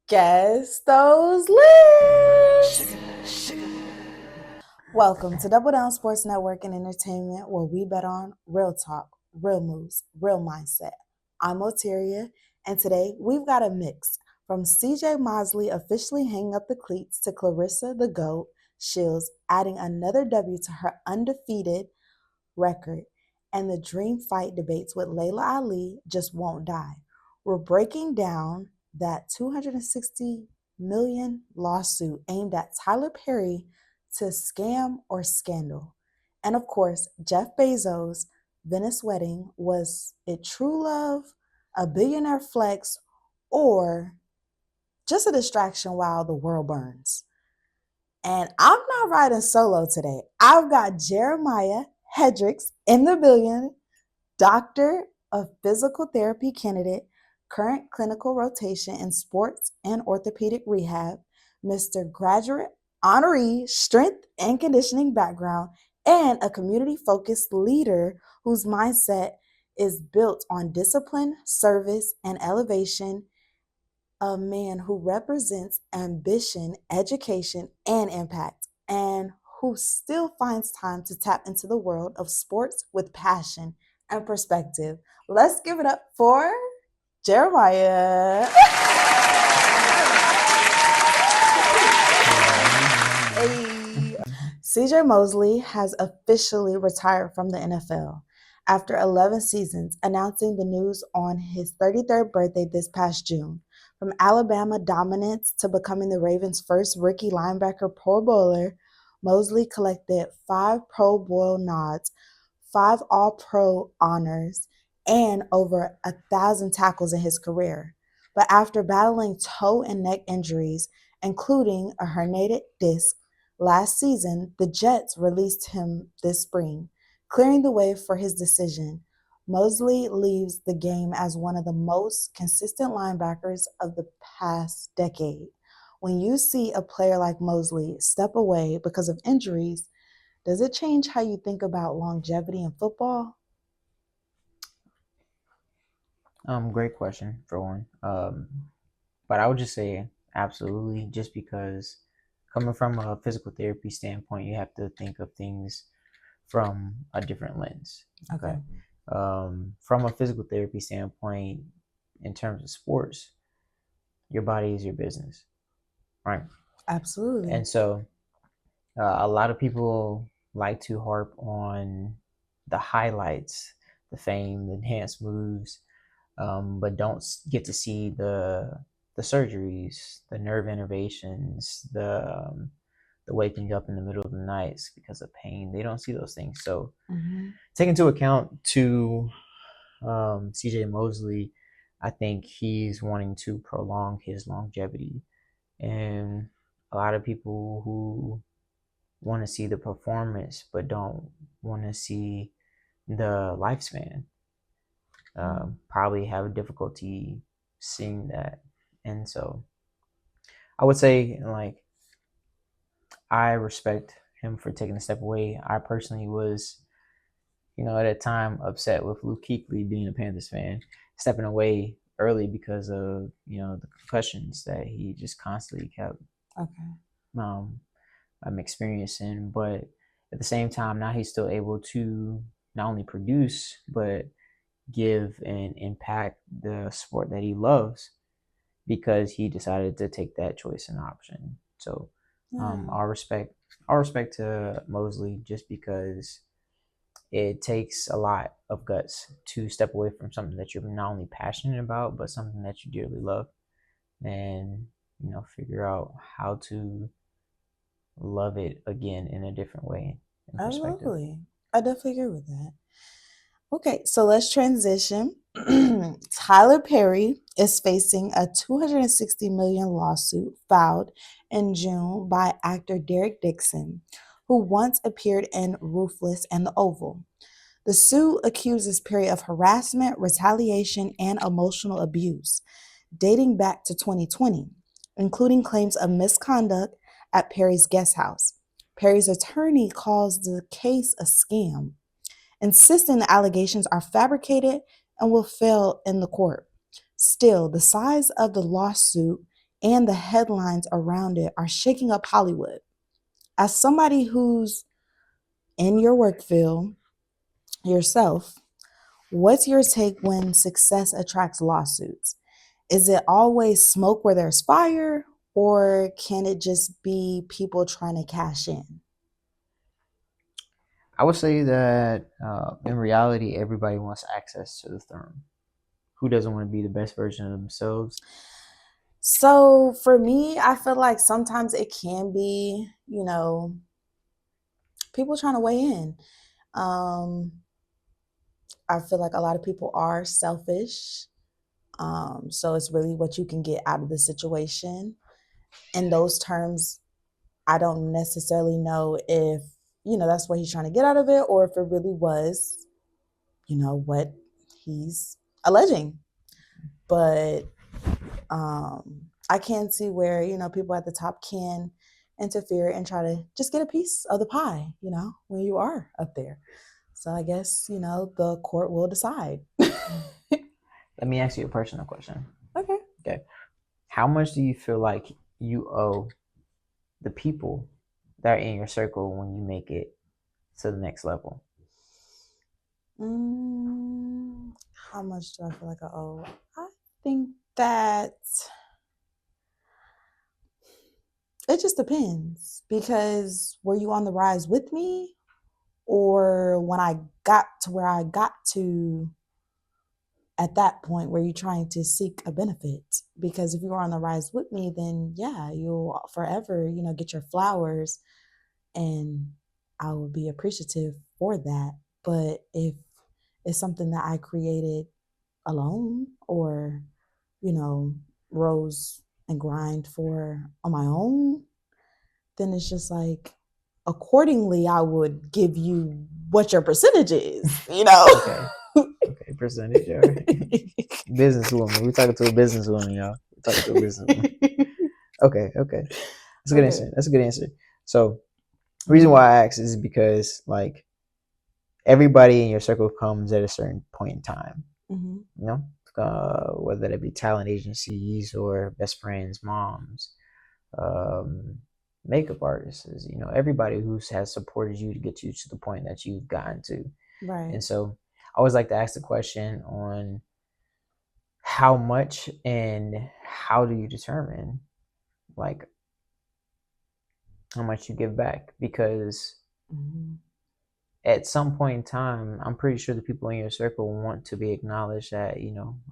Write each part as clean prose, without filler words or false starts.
Guess those lips. Welcome to Double Down Sports Network and Entertainment, where we bet on real talk, real moves, real mindset. I'm Oteria, and today we've got a mix from CJ Mosley officially hanging up the cleats to Claressa the GOAT Shields adding another W to her undefeated record, and the dream fight debates with Laila Ali just won't die. We're breaking down that $260 million lawsuit aimed at Tyler Perry to scam or scandal. And of course, Jeff Bezos' Venice wedding, was it true love, a billionaire flex, or just a distraction while the world burns? And I'm not riding solo today. I've got Jeremiah Hedrick in the building, doctor of physical therapy candidate, current clinical rotation in sports and orthopedic rehab, Mr. Graduate honoree, strength and conditioning background, and a community-focused leader whose mindset is built on discipline, service, and elevation. A man who represents ambition, education, and impact, and who still finds time to tap into the world of sports with passion and perspective. Let's give it up for Jeremiah. Hey. CJ Mosley has officially retired from the NFL after 11 seasons, announcing the news on his 33rd birthday this past June. From Alabama dominance to becoming the Ravens' first rookie linebacker Pro Bowler, Mosley collected 5 Pro Bowl nods, 5 All-Pro honors, and over 1,000 tackles in his career. But after battling toe and neck injuries, including a herniated disc, last season, the Jets released him this spring, clearing the way for his decision. Mosley leaves the game as one of the most consistent linebackers of the past decade. When you see a player like Mosley step away because of injuries, does it change how you think about longevity in football? Great question for one. But I would just say absolutely, just because coming from a physical therapy standpoint, you have to think of things from a different lens. Okay. From a physical therapy standpoint, in terms of sports, your body is your business, right? Absolutely. And so a lot of people like to harp on the highlights, the fame, the enhanced moves, but don't get to see the surgeries, the nerve innervations, the waking up in the middle of the nights because of pain. They don't see those things. So take into account to CJ Mosley, I think he's wanting to prolong his longevity. And a lot of people who want to see the performance but don't want to see the lifespan probably have a difficulty seeing that. And so I would say, like, I respect him for taking a step away. I personally was, at a time upset with Luke Kuechly, being a Panthers fan, stepping away early because of, the concussions that he just constantly kept experiencing. But at the same time, now he's still able to not only produce, but give and impact the sport that he loves, because he decided to take that choice and option. So all respect to Mosley, just because it takes a lot of guts to step away from something that you're not only passionate about, but something that you dearly love, and figure out how to love it again in a different way. Absolutely. I definitely agree with that. Okay, so let's transition. Tyler Perry is facing a $260 million lawsuit filed in June by actor Derek Dixon, who once appeared in Ruthless and The Oval. The suit accuses Perry of harassment, retaliation, and emotional abuse, dating back to 2020, including claims of misconduct at Perry's guest house. Perry's attorney calls the case a scam, insisting the allegations are fabricated and will fail in the court. Still, the size of the lawsuit and the headlines around it are shaking up Hollywood. As somebody who's in your work field yourself, what's your take when success attracts lawsuits? Is it always smoke where there's fire, or can it just be people trying to cash in? I would say that in reality, everybody wants access to the throne. Who doesn't want to be the best version of themselves? So for me, I feel like sometimes it can be, people trying to weigh in. I feel like a lot of people are selfish. So it's really what you can get out of the situation. In those terms, I don't necessarily know if, that's what he's trying to get out of it, or if it really was, what he's alleging. But I can see where, people at the top can interfere and try to just get a piece of the pie, when you are up there. So I guess, the court will decide. Let me ask you a personal question. Okay. How much do you feel like you owe the people that are in your circle when you make it to the next level? How much do I feel like I owe? I think that it just depends, because were you on the rise with me, or when I got to where I got to at that point, were you trying to seek a benefit? Because if you were on the rise with me, then yeah, you'll forever, get your flowers, and I will be appreciative for that. But if it's something that I created alone, or, rose and grind for on my own, then it's just like, accordingly, I would give you what your percentage is, Okay. Okay, percentage. All right. Businesswoman. We're talking to a businesswoman, y'all. We're talking to a businesswoman. Okay. That's a good answer. That's a good answer. So, the reason why I ask is because, like, everybody in your circle comes at a certain point in time. Mm-hmm. Whether it be talent agencies or best friends, moms, makeup artists, everybody who has supported you to get you to the point that you've gotten to. Right. And so I always like to ask the question on how much and how do you determine, like, how much you give back, because at some point in time, I'm pretty sure the people in your circle want to be acknowledged that,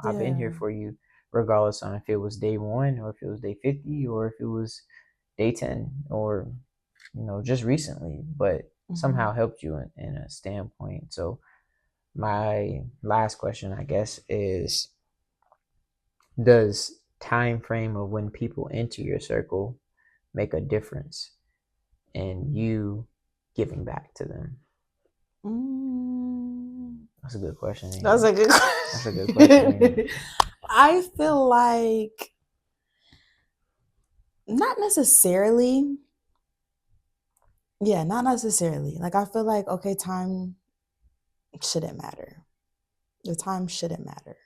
I've been here for you, regardless on if it was day 1 or if it was day 50 or if it was day 10 or, just recently, but somehow helped you in a standpoint. So my last question, I guess, is, does time frame of when people enter your circle make a difference in you giving back to them? That's a good question. That's a good question. I feel like not necessarily. Yeah, not necessarily. Like, I feel like, okay, time shouldn't matter. The time shouldn't matter,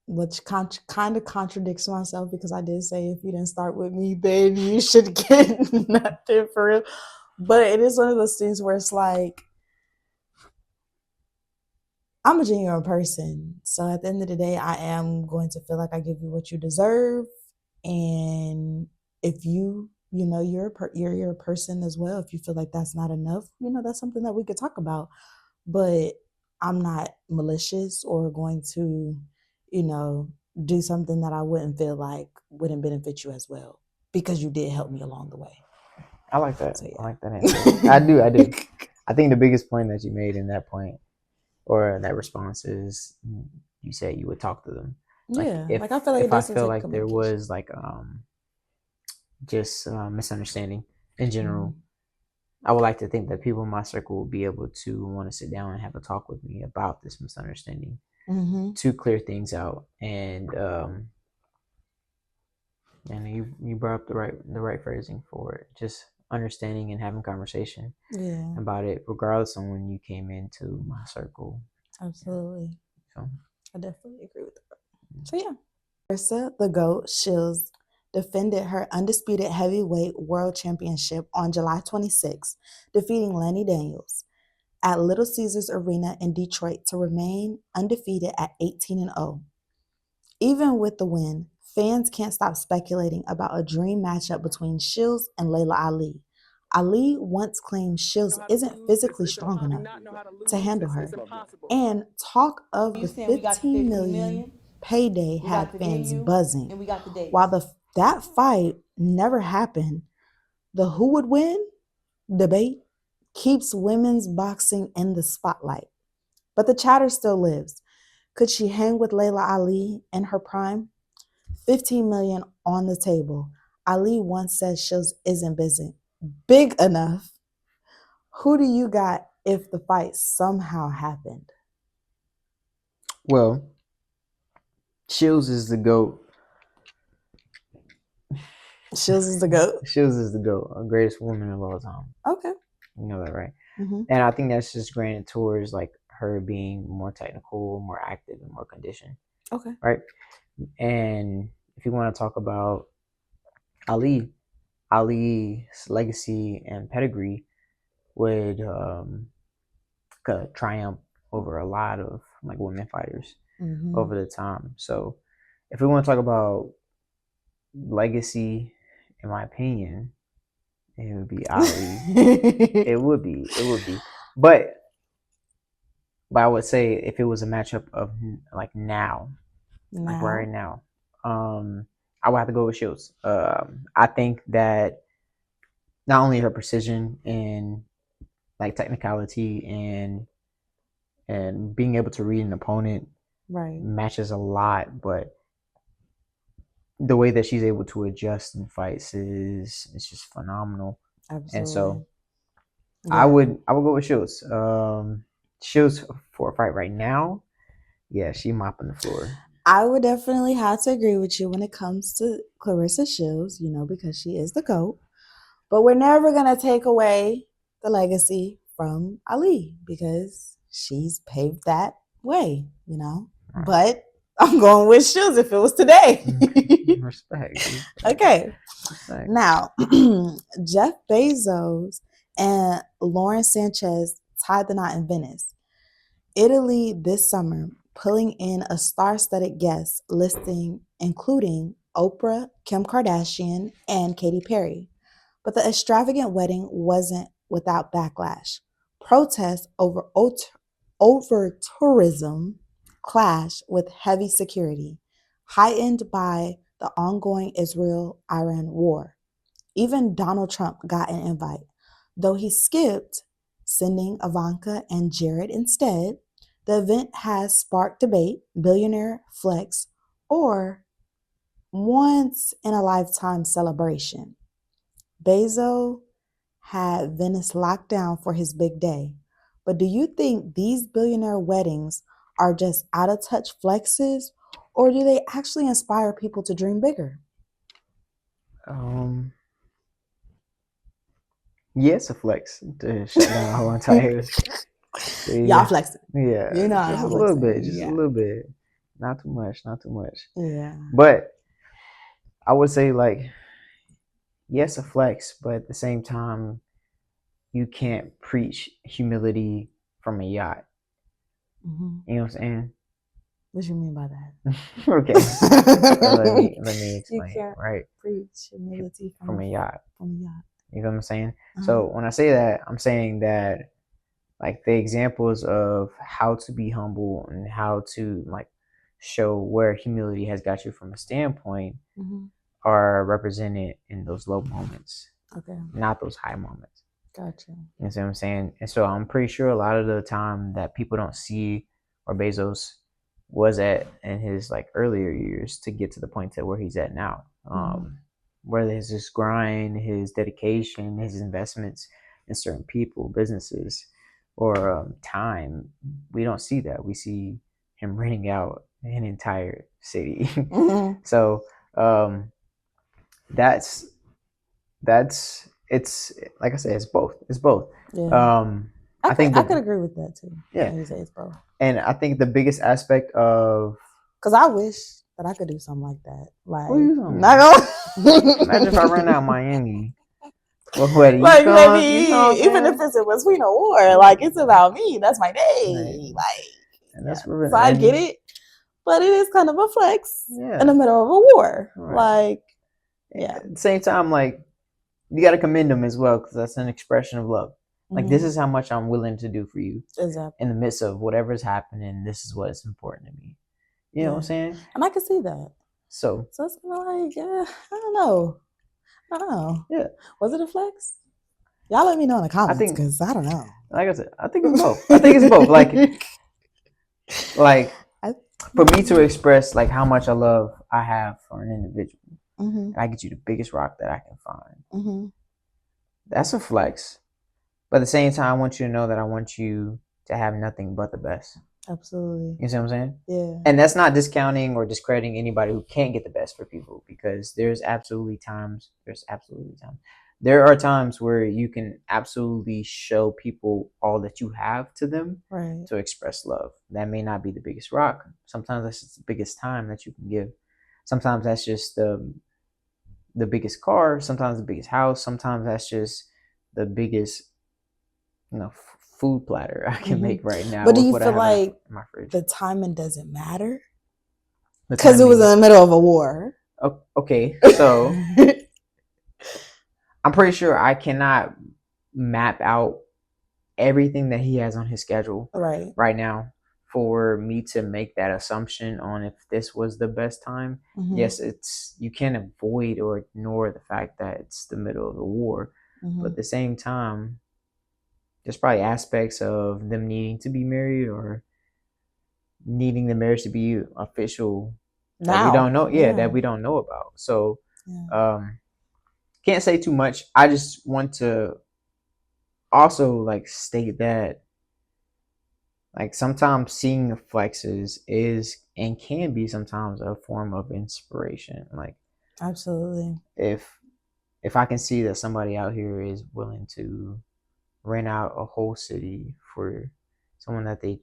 which kind of contradicts myself, because I did say if you didn't start with me, then you should get nothing for real. But it is one of those things where it's like, I'm a genuine person. So at the end of the day, I am going to feel like I give you what you deserve. And if you're a person as well, if you feel like that's not enough, that's something that we could talk about. But I'm not malicious or going to, do something that I wouldn't feel like wouldn't benefit you as well, because you did help me along the way. I like that. So, yeah. I like that answer. I do. I think the biggest point that you made in that point, or that response, is you said you would talk to them. Yeah, I feel like if I feel like there was like just misunderstanding in general, I would like to think that people in my circle will be able to want to sit down and have a talk with me about this misunderstanding, to clear things out. And you brought up the right phrasing for it, just understanding and having conversation about it, regardless of when you came into my circle. Absolutely. So I definitely agree with that. So yeah, Claressa the GOAT Shields, defended her undisputed heavyweight world championship on July 26, defeating Lanny Daniels at Little Caesars Arena in Detroit to remain undefeated at 18-0. Even with the win, fans can't stop speculating about a dream matchup between Shields and Laila Ali. Ali once claimed Shields isn't physically strong enough to handle her. And talk of the 15 million payday had fans buzzing. While that fight never happened, the who would win debate keeps women's boxing in the spotlight. But the chatter still lives. Could she hang with Laila Ali in her prime? 15 million on the table. Ali once said Shields isn't big enough. Who do you got if the fight somehow happened? Well, Shields is the GOAT. Shields is the GOAT? Shields is the GOAT, greatest woman of all time. Okay. You know that, right? Mm-hmm. And I think that's just granted towards like her being more technical, more active, and more conditioned. Okay. Right? And if you want to talk about Ali's legacy and pedigree would triumph over a lot of like women fighters over the time. So if we want to talk about legacy, in my opinion, it would be Ali. It would be. But I would say if it was a matchup of like now. Like right now, I would have to go with Shields. I think that not only her precision and like technicality and being able to read an opponent matches a lot, but the way that she's able to adjust in fights is just phenomenal. Absolutely. And so I would go with Shields. Shields for a fight right now, yeah, she mopping the floor. I would definitely have to agree with you when it comes to Claressa Shields, because she is the GOAT. But we're never going to take away the legacy from Ali because she's paved that way, Right. But I'm going with Shields if it was today. Respect. Okay. Respect. Now, Jeff Bezos and Lauren Sanchez tied the knot in Venice, Italy this summer, pulling in a star-studded guest listing including Oprah, Kim Kardashian, and Katy Perry. But the extravagant wedding wasn't without backlash. Protests over tourism clashed with heavy security, heightened by the ongoing Israel-Iran war. Even Donald Trump got an invite, though he skipped, sending Ivanka and Jared instead. The event has sparked debate, billionaire flex, or once-in-a-lifetime celebration. Bezos had Venice locked down for his big day. But do you think these billionaire weddings are just out-of-touch flexes, or do they actually inspire people to dream bigger? Yeah, it's a flex to shut down a whole entire... Y'all flexing. Yeah. Just a little bit. Just a little bit. Not too much. Yeah. But I would say like, yes, a flex, but at the same time, you can't preach humility from a yacht. Mm-hmm. You know what I'm saying? What do you mean by that? Okay. let me explain. You can't right? Preach humility from a yacht. From a yacht. You know what I'm saying? So when I say that, I'm saying that like the examples of how to be humble and how to like show where humility has got you from a standpoint are represented in those low moments. Okay. Not those high moments. Gotcha. You know what I'm saying? And so I'm pretty sure a lot of the time that people don't see where Bezos was at in his like earlier years to get to the point to where he's at now. Whether it's his grind, his dedication, his investments in certain people, businesses, or time, we don't see that. We see him renting out an entire city. So that's it's like I said, it's both. Yeah. I could agree with that too. Yeah, you say it's both. And I think the biggest aspect of, because I wish that I could do something like that. Like, Imagine if I run out Miami. Well, what, Like, you know what maybe, I'm even saying? if it's in between a war, like, it's about me. That's my Right. day. Like, And that's yeah. where, So I get it. But it is kind of a flex in the middle of a war. Right. Like, yeah. At the same time, like, you got to commend them as well, because that's an expression of love. Like, this is how much I'm willing to do for you. Exactly. In the midst of whatever's happening, this is what is important to me. You know what I'm saying? And I can see that. So it's kind of like, I don't know. Yeah. Was it a flex? Y'all let me know in the comments, because I don't know. Like I said, I think it's both. I think it's both. Like for me to express like how much I have for an individual, I get you the biggest rock that I can find. That's a flex. But at the same time, I want you to know that I want you to have nothing but the best. Absolutely. You see what I'm saying? Yeah. And that's not discounting or discrediting anybody who can't get the best for people, because there's absolutely times. There are times where you can absolutely show people all that you have to them, right, to express love. That may not be the biggest rock. Sometimes that's just the biggest time that you can give. Sometimes that's just the biggest car. Sometimes the biggest house. Sometimes that's just the biggest, food platter I can make right now. But do you feel like in my fridge. The timing doesn't matter? Because it was in the middle of a war. Okay, so I'm pretty sure I cannot map out everything that he has on his schedule right now for me to make that assumption on if this was the best time. Yes, you can't avoid or ignore the fact that it's the middle of the war, but at the same time, there's probably aspects of them needing to be married or needing the marriage to be official that we don't know. That we don't know about. So, can't say too much. I just want to also like state that like sometimes seeing the flexes is and can be sometimes a form of inspiration. Like, absolutely, if I can see that somebody out here is willing to rent out a whole city for someone that they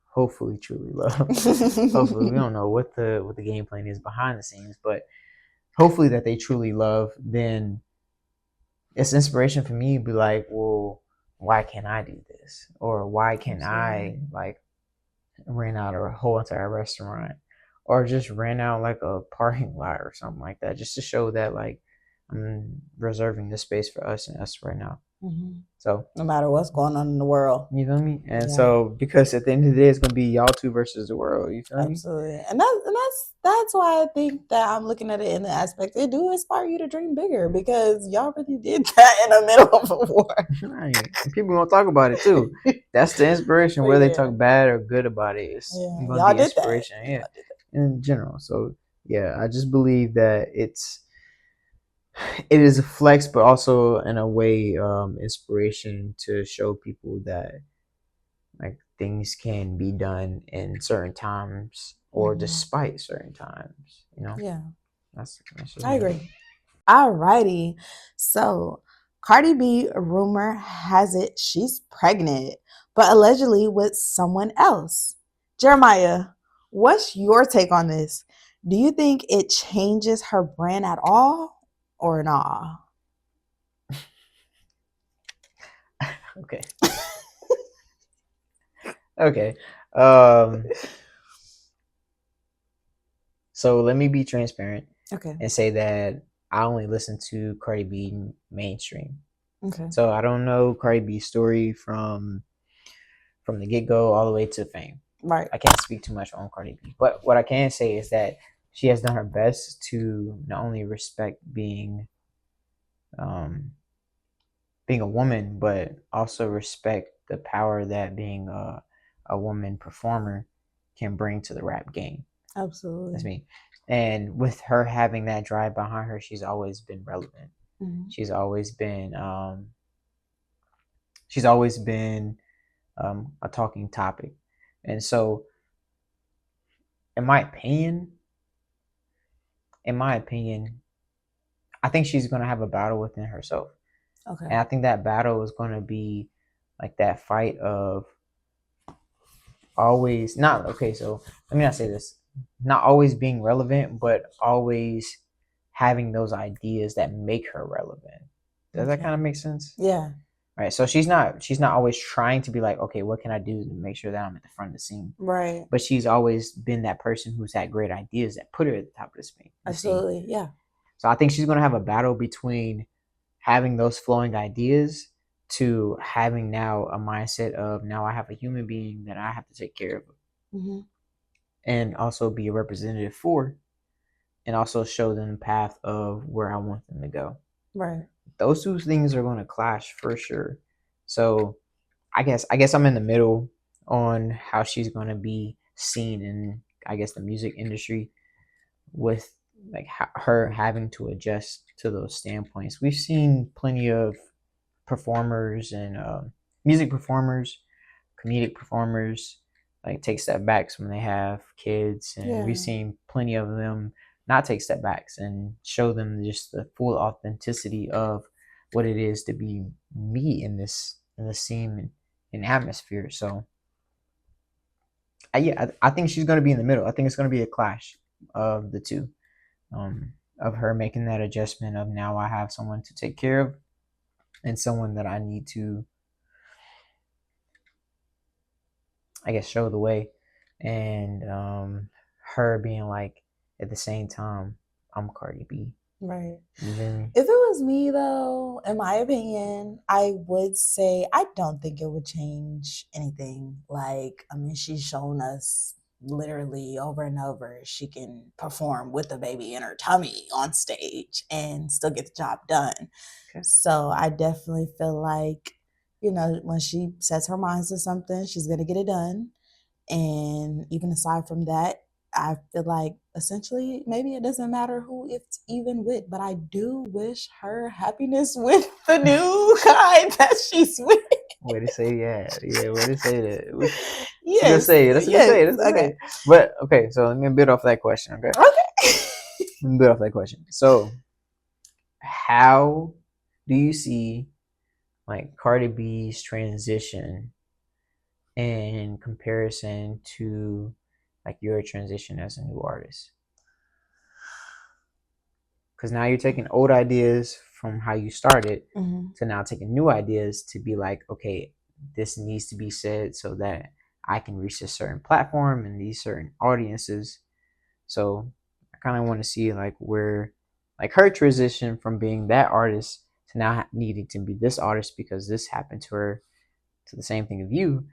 hopefully truly love. Hopefully, we don't know what the game plan is behind the scenes, but hopefully that they truly love, then it's inspiration for me to be like, well, why can't I do this? Or why can't I like rent out a whole entire restaurant, or just rent out like a parking lot or something like that, just to show that like I'm reserving this space for us and us right now. So no matter what's going on in the world, you feel me? And so, because at the end of the day, it's gonna be y'all two versus the world. You feel me? Absolutely. And that's why I think that I'm looking at it in the aspect it do inspire you to dream bigger, because y'all really did that in the middle of a war. Right. And people gonna talk about it too. That's the inspiration. Whether they talk bad or good about it, it's gonna be inspiration. That. In general. So I just believe that it is a flex, but also in a way inspiration to show people that like things can be done in certain times or despite certain times. That's I agree. Alrighty, so Cardi B, rumor has it she's pregnant, but allegedly with someone else. Jeremiah, what's your take on this? Do you think it changes her brand at all or nah? Okay. Okay. So let me be transparent. Okay. And say that I only listen to Cardi B mainstream. Okay. So I don't know Cardi B's story from the get-go all the way to fame. Right. I can't speak too much on Cardi B. But what I can say is that she has done her best to not only respect being a woman, but also respect the power that being a woman performer can bring to the rap game. Absolutely. That's me. And with her having that drive behind her, she's always been relevant. She's always been a talking topic. And so in my opinion, I think she's going to have a battle within herself. Okay. And I think that battle is going to be like that fight of always not, okay, so let me not say this, not always being relevant, but always having those ideas that make her relevant. Does that kind of make sense? Yeah. Right. So she's not always trying to be like, okay, what can I do to make sure that I'm at the front of the scene? Right. But she's always been that person who's had great ideas that put her at the top of the scene. Absolutely. Yeah. So I think she's going to have a battle between having those flowing ideas to having now a mindset of now I have a human being that I have to take care of and also be a representative for, and also show them the path of where I want them to go. Right. Those two things are going to clash for sure. So I guess I'm in the middle on how she's going to be seen in, I guess, the music industry, with like her having to adjust to those standpoints. We've seen plenty of performers and music performers, comedic performers, like take step backs when they have kids, and we've seen plenty of them not take step backs and show them just the full authenticity of what it is to be me in this scene and atmosphere. So I think she's going to be in the middle. I think it's going to be a clash of the two, of her making that adjustment of now I have someone to take care of and someone that I need to, I guess, show the way, and her being like, at the same time, I'm Cardi B. Right. If it was me, though, in my opinion, I would say I don't think it would change anything. Like, I mean, she's shown us literally over and over she can perform with a baby in her tummy on stage and still get the job done. Okay. So I definitely feel like, you know, when she sets her mind to something, she's going to get it done. And even aside from that, I feel like essentially maybe it doesn't matter who it's even with, but I do wish her happiness with the new guy that she's with. Way to say way to say that. Yes. That's a good say. That's a good say. That's okay. But okay, so let me build off that question. Okay. Let me build off that question. So, how do you see like Cardi B's transition in comparison to like your transition as a new artist? Because now you're taking old ideas from how you started to now taking new ideas to be like, okay, this needs to be said so that I can reach a certain platform and these certain audiences. So I kind of want to see like where like her transition from being that artist to now needing to be this artist because this happened to her, to the same thing of you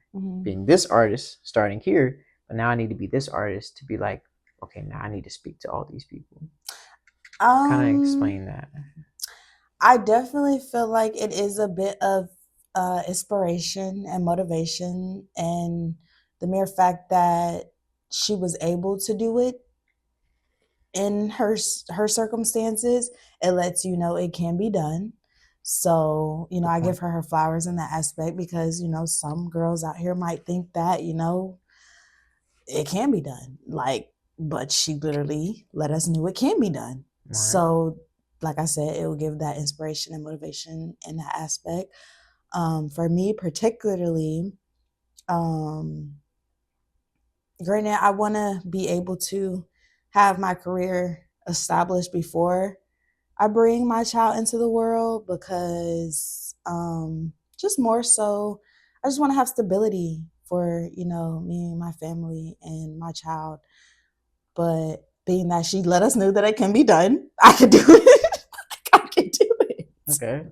being this artist starting here, but now I need to be this artist to be like, okay, now I need to speak to all these people. Kind of explain that. I definitely feel like it is a bit of inspiration and motivation, and the mere fact that she was able to do it in her circumstances, it lets you know it can be done. So, you know, I give her flowers in that aspect because, you know, some girls out here might think that, you know, it can be done. Like, but she literally let us know it can be done. Right. So, like I said, it will give that inspiration and motivation in that aspect. For me, particularly, granted, I want to be able to have my career established before I bring my child into the world because just more so, I just want to have stability for, you know, me and my family and my child. But being that she let us know that it can be done, I can do it. I can do it. Okay.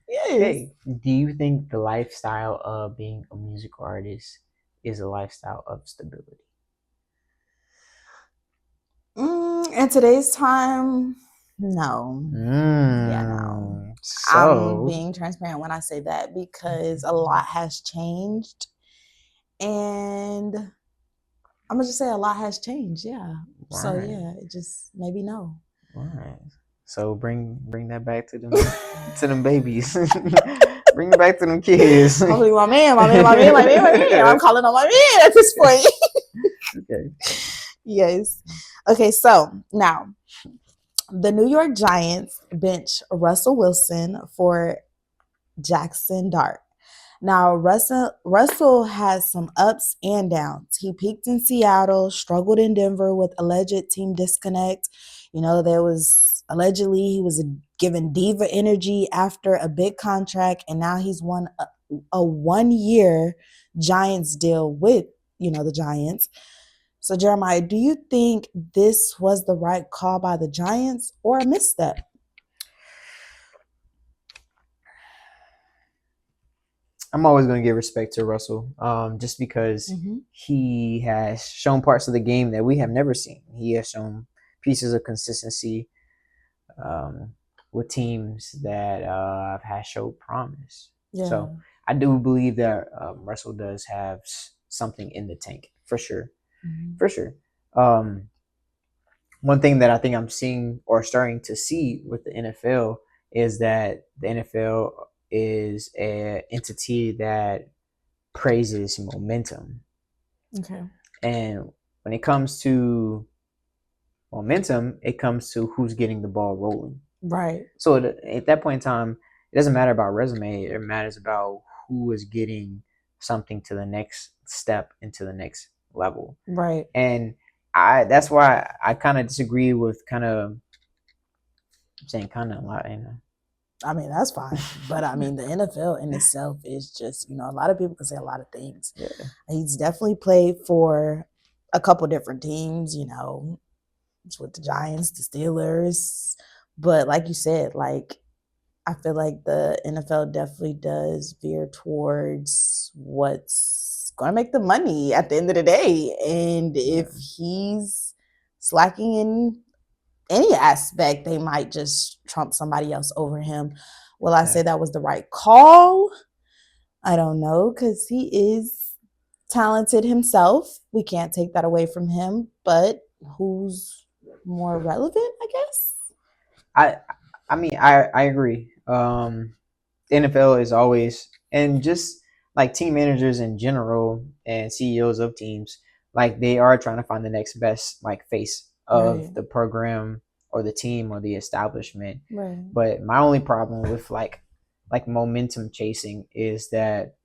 Yes. Hey, do you think the lifestyle of being a music artist is a lifestyle of stability? In today's time, no. Yeah, no. So, I'm being transparent when I say that because a lot has changed. And I'm going to just say a lot has changed, yeah. Right. So, yeah, it just maybe no. All right. So bring that back to them to them babies. Bring it back to them kids. Hopefully my man. I'm calling on my man at this point. Okay. Yes. Okay, so now the New York Giants bench Russell Wilson for Jackson Dart. Now, Russell has some ups and downs. He peaked in Seattle, struggled in Denver with alleged team disconnect. You know, there was Allegedly, he was given diva energy after a big contract, and now he's won a 1-year Giants deal with, the Giants. So, Jeremiah, do you think this was the right call by the Giants or a misstep? I'm always going to give respect to Russell, just because he has shown parts of the game that we have never seen. He has shown pieces of consistency with teams that have showed promise. Yeah. So I do believe that Russell does have something in the tank, for sure. For sure. One thing that I think I'm seeing or starting to see with the NFL is that the NFL is an entity that praises momentum. Okay. And when it comes to momentum, it comes to who's getting the ball rolling. Right. So at that point in time, it doesn't matter about resume. It matters about who is getting something to the next step into the next level. Right. And that's why I kind of disagree with I'm saying kind of a lot, I mean, that's fine. But I mean, the NFL in itself is just, a lot of people can say a lot of things. Yeah. He's definitely played for a couple different teams, with the Giants, the Steelers. But like you said, I feel like the NFL definitely does veer towards what's going to make the money at the end of the day. And if he's slacking in any aspect, they might just trump somebody else over him. Will I say that was the right call? I don't know, because he is talented himself. We can't take that away from him. But who's more relevant, I guess? I mean, I agree. NFL is always, and just like team managers in general and CEOs of teams, like they are trying to find the next best face of the program or the team or the establishment. Right. But my only problem with like momentum chasing is that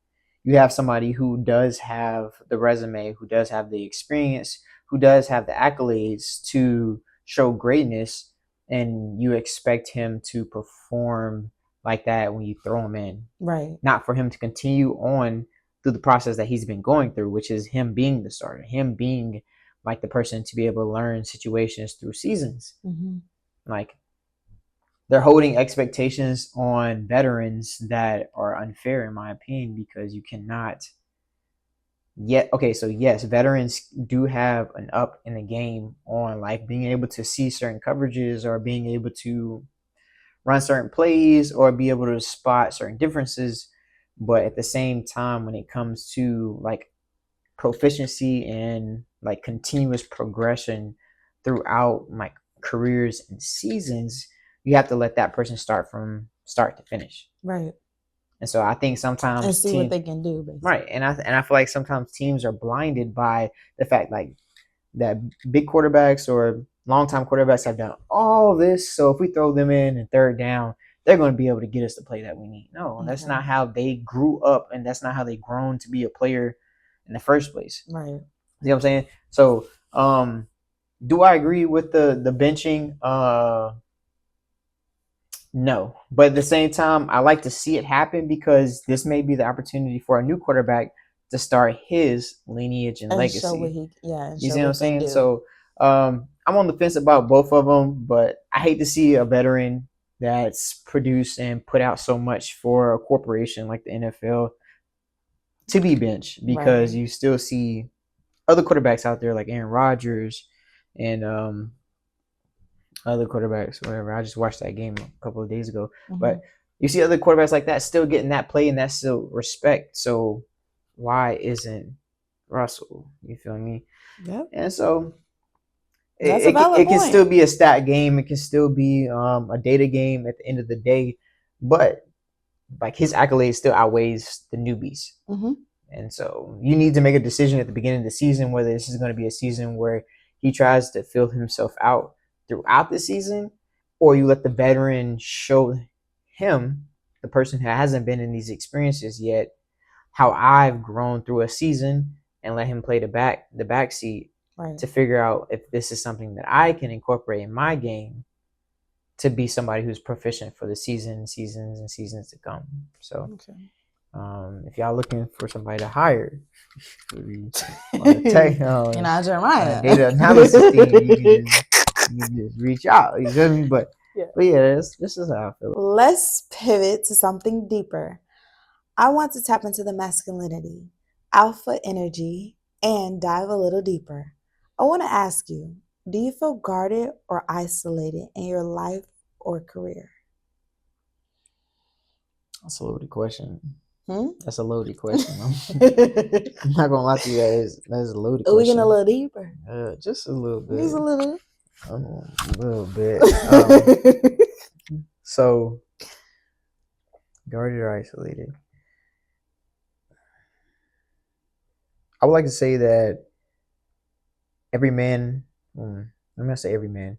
you have somebody who does have the resume, who does have the experience, who does have the accolades to show greatness, and you expect him to perform like that when you throw him in. Right. Not for him to continue on through the process that he's been going through, which is him being the starter, him being like the person to be able to learn situations through seasons. Mm-hmm. Like they're holding expectations on veterans that are unfair, in my opinion, because you cannot yet. Okay, so yes, veterans do have an up in the game on like being able to see certain coverages or being able to run certain plays or be able to spot certain differences. But at the same time, when it comes to like proficiency and like continuous progression throughout like careers and seasons, you have to let that person start from start to finish. Right. And so I think sometimes and see what they can do, basically. Right. And I feel like sometimes teams are blinded by the fact like that big quarterbacks or longtime quarterbacks have done all this. So if we throw them in third down, they're going to be able to get us the play that we need. No, that's not how they grew up, and that's not how they grown to be a player in the first place. Right. You know what I'm saying? So, do I agree with the benching? No, but at the same time, I like to see it happen because this may be the opportunity for a new quarterback to start his lineage and legacy. Show what you see what I'm saying? So I'm on the fence about both of them, but I hate to see a veteran that's produced and put out so much for a corporation like the NFL to be benched, because you still see other quarterbacks out there like Aaron Rodgers and other quarterbacks, whatever. I just watched that game a couple of days ago. Mm-hmm. But you see other quarterbacks like that still getting that play and that's still respect. So why isn't Russell? You feel me? Yeah. And so it can still be a stat game. It can still be a data game at the end of the day. But like his accolades still outweighs the newbies. Mm-hmm. And so you need to make a decision at the beginning of the season whether this is going to be a season where he tries to fill himself out throughout the season, or you let the veteran show him, the person who hasn't been in these experiences yet, how I've grown through a season, and let him play the back seat to figure out if this is something that I can incorporate in my game to be somebody who's proficient for the seasons to come. So Okay. if y'all looking for somebody to hire on the tech data analysis team, you can just reach out. You feel me? But yeah, this is how I feel. Let's pivot to something deeper. I want to tap into the masculinity, alpha energy, and dive a little deeper. I want to ask you, do you feel guarded or isolated in your life or career? That's a loaded question. Hmm? That's a loaded question. I'm not gonna lie to you. That is a loaded question. Are we getting a little deeper? Just a little bit. Just a little. A little bit. So, guarded or isolated? I would like to say that every man, let me not say every man,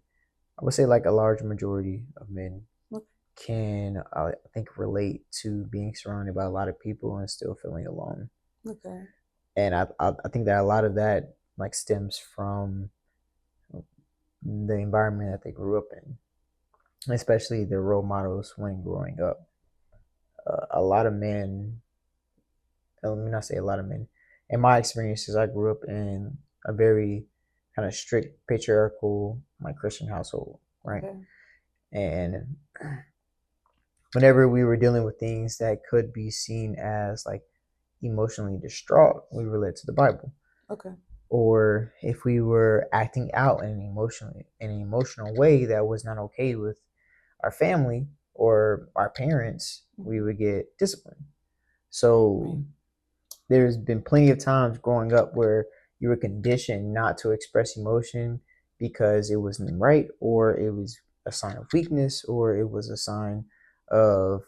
I would say like a large majority of men can, I think, relate to being surrounded by a lot of people and still feeling alone. Okay. And I think that a lot of that like stems from the environment that they grew up in, especially the role models when growing up. A lot of men, let me not say a lot of men, in my experiences, I grew up in a very kind of strict patriarchal, like Christian household, right? Okay. And whenever we were dealing with things that could be seen as like emotionally distraught, we relate to the Bible. Okay. Or if we were acting out in an emotional way that was not okay with our family or our parents, we would get disciplined. So there's been plenty of times growing up where you were conditioned not to express emotion because it wasn't right, or it was a sign of weakness, or it was a sign of,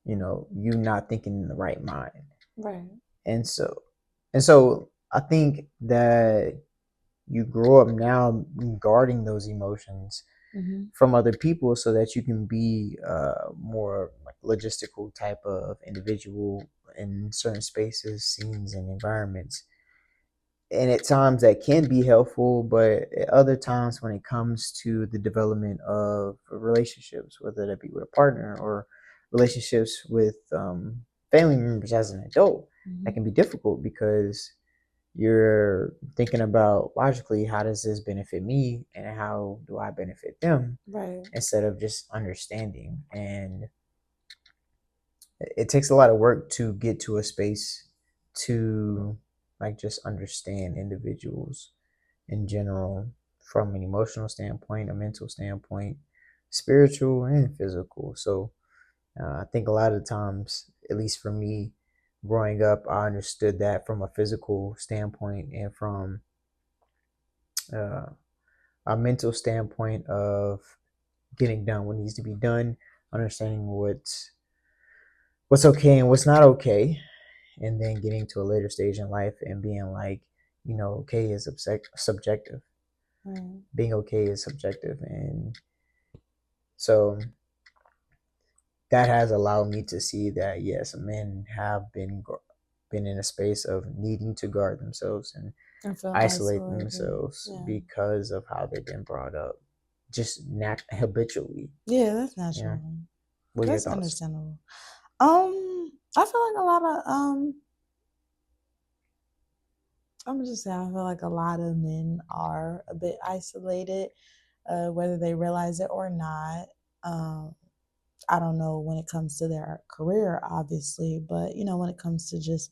you not thinking in the right mind. Right. And so I think that you grow up now guarding those emotions from other people so that you can be more like logistical type of individual in certain spaces, scenes, and environments. And at times that can be helpful, but at other times when it comes to the development of relationships, whether that be with a partner or relationships with family members as an adult, that can be difficult because you're thinking about logically, how does this benefit me and how do I benefit them, right, instead of just understanding. And it takes a lot of work to get to a space to like just understand individuals in general, from an emotional standpoint, a mental standpoint, spiritual and physical. So I think a lot of times, at least for me, growing up, I understood that from a physical standpoint and from a mental standpoint of getting done what needs to be done, understanding what's okay and what's not okay, and then getting to a later stage in life and being like, okay is subjective. Being okay is subjective. And so that has allowed me to see that, yes, men have been in a space of needing to guard themselves and isolate themselves because of how they've been brought up, just habitually. Yeah, that's natural. Yeah. What are that's your thoughts? Understandable. I feel like a lot of I'm gonna just say I feel like a lot of men are a bit isolated, whether they realize it or not. I don't know when it comes to their career, obviously, but when it comes to just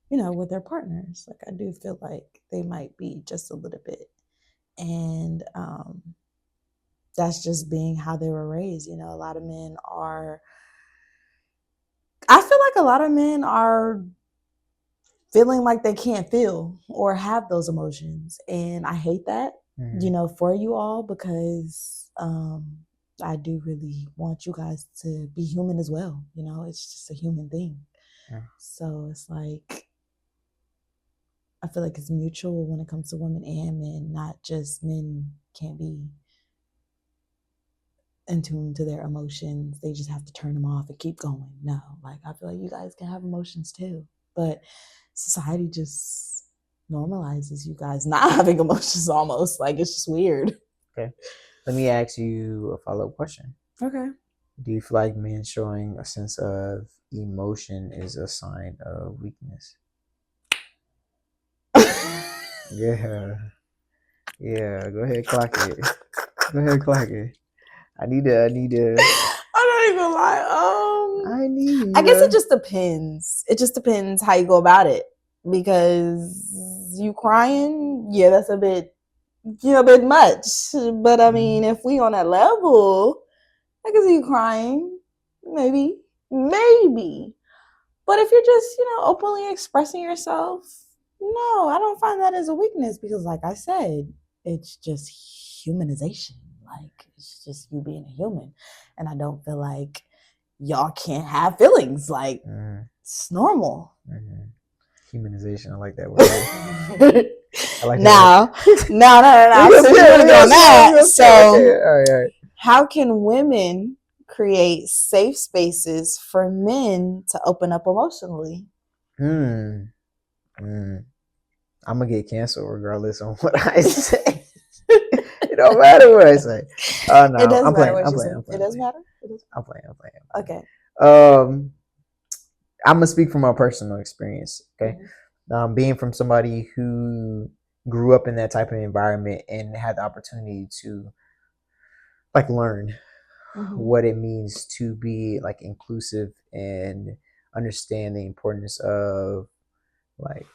with their partners, like I do feel like they might be just a little bit, and that's just being how they were raised. A lot of men are. I feel like a lot of men are feeling like they can't feel or have those emotions, and I hate that. For you all, because I do really want you guys to be human as well. It's just a human thing. So it's like I feel like it's mutual when it comes to women and men, not just men can't be in tune to their emotions. They just have to turn them off and keep going. No, like I feel like you guys can have emotions too, but society just normalizes you guys not having emotions almost. Like it's just weird. Okay. Let me ask you a follow-up question. Okay. Do you feel like men showing a sense of emotion is a sign of weakness? Yeah. Yeah. Go ahead, clock it. Go ahead, clock it. I need to. I'm not even lying. I guess it just depends. It just depends how you go about it. Because you crying, yeah, that's a bit much. But I mean, if we on that level, I can see you crying. Maybe. But if you're just, openly expressing yourself, no, I don't find that as a weakness because, like I said, it's just humanization. Like, it's just you being a human. And I don't feel like y'all can't have feelings. Like, it's normal. Humanization, I like that word. I like No. Since we're doing that, so how can women create safe spaces for men to open up emotionally? I'm gonna get canceled regardless on what I say. It don't matter what I say. No, it does I'm matter playing. what I'm you playing. say. It does matter. I'm playing. Okay. I'm gonna speak from my personal experience. Okay, being from somebody who grew up in that type of environment and had the opportunity to like learn what it means to be like inclusive and understand the importance of like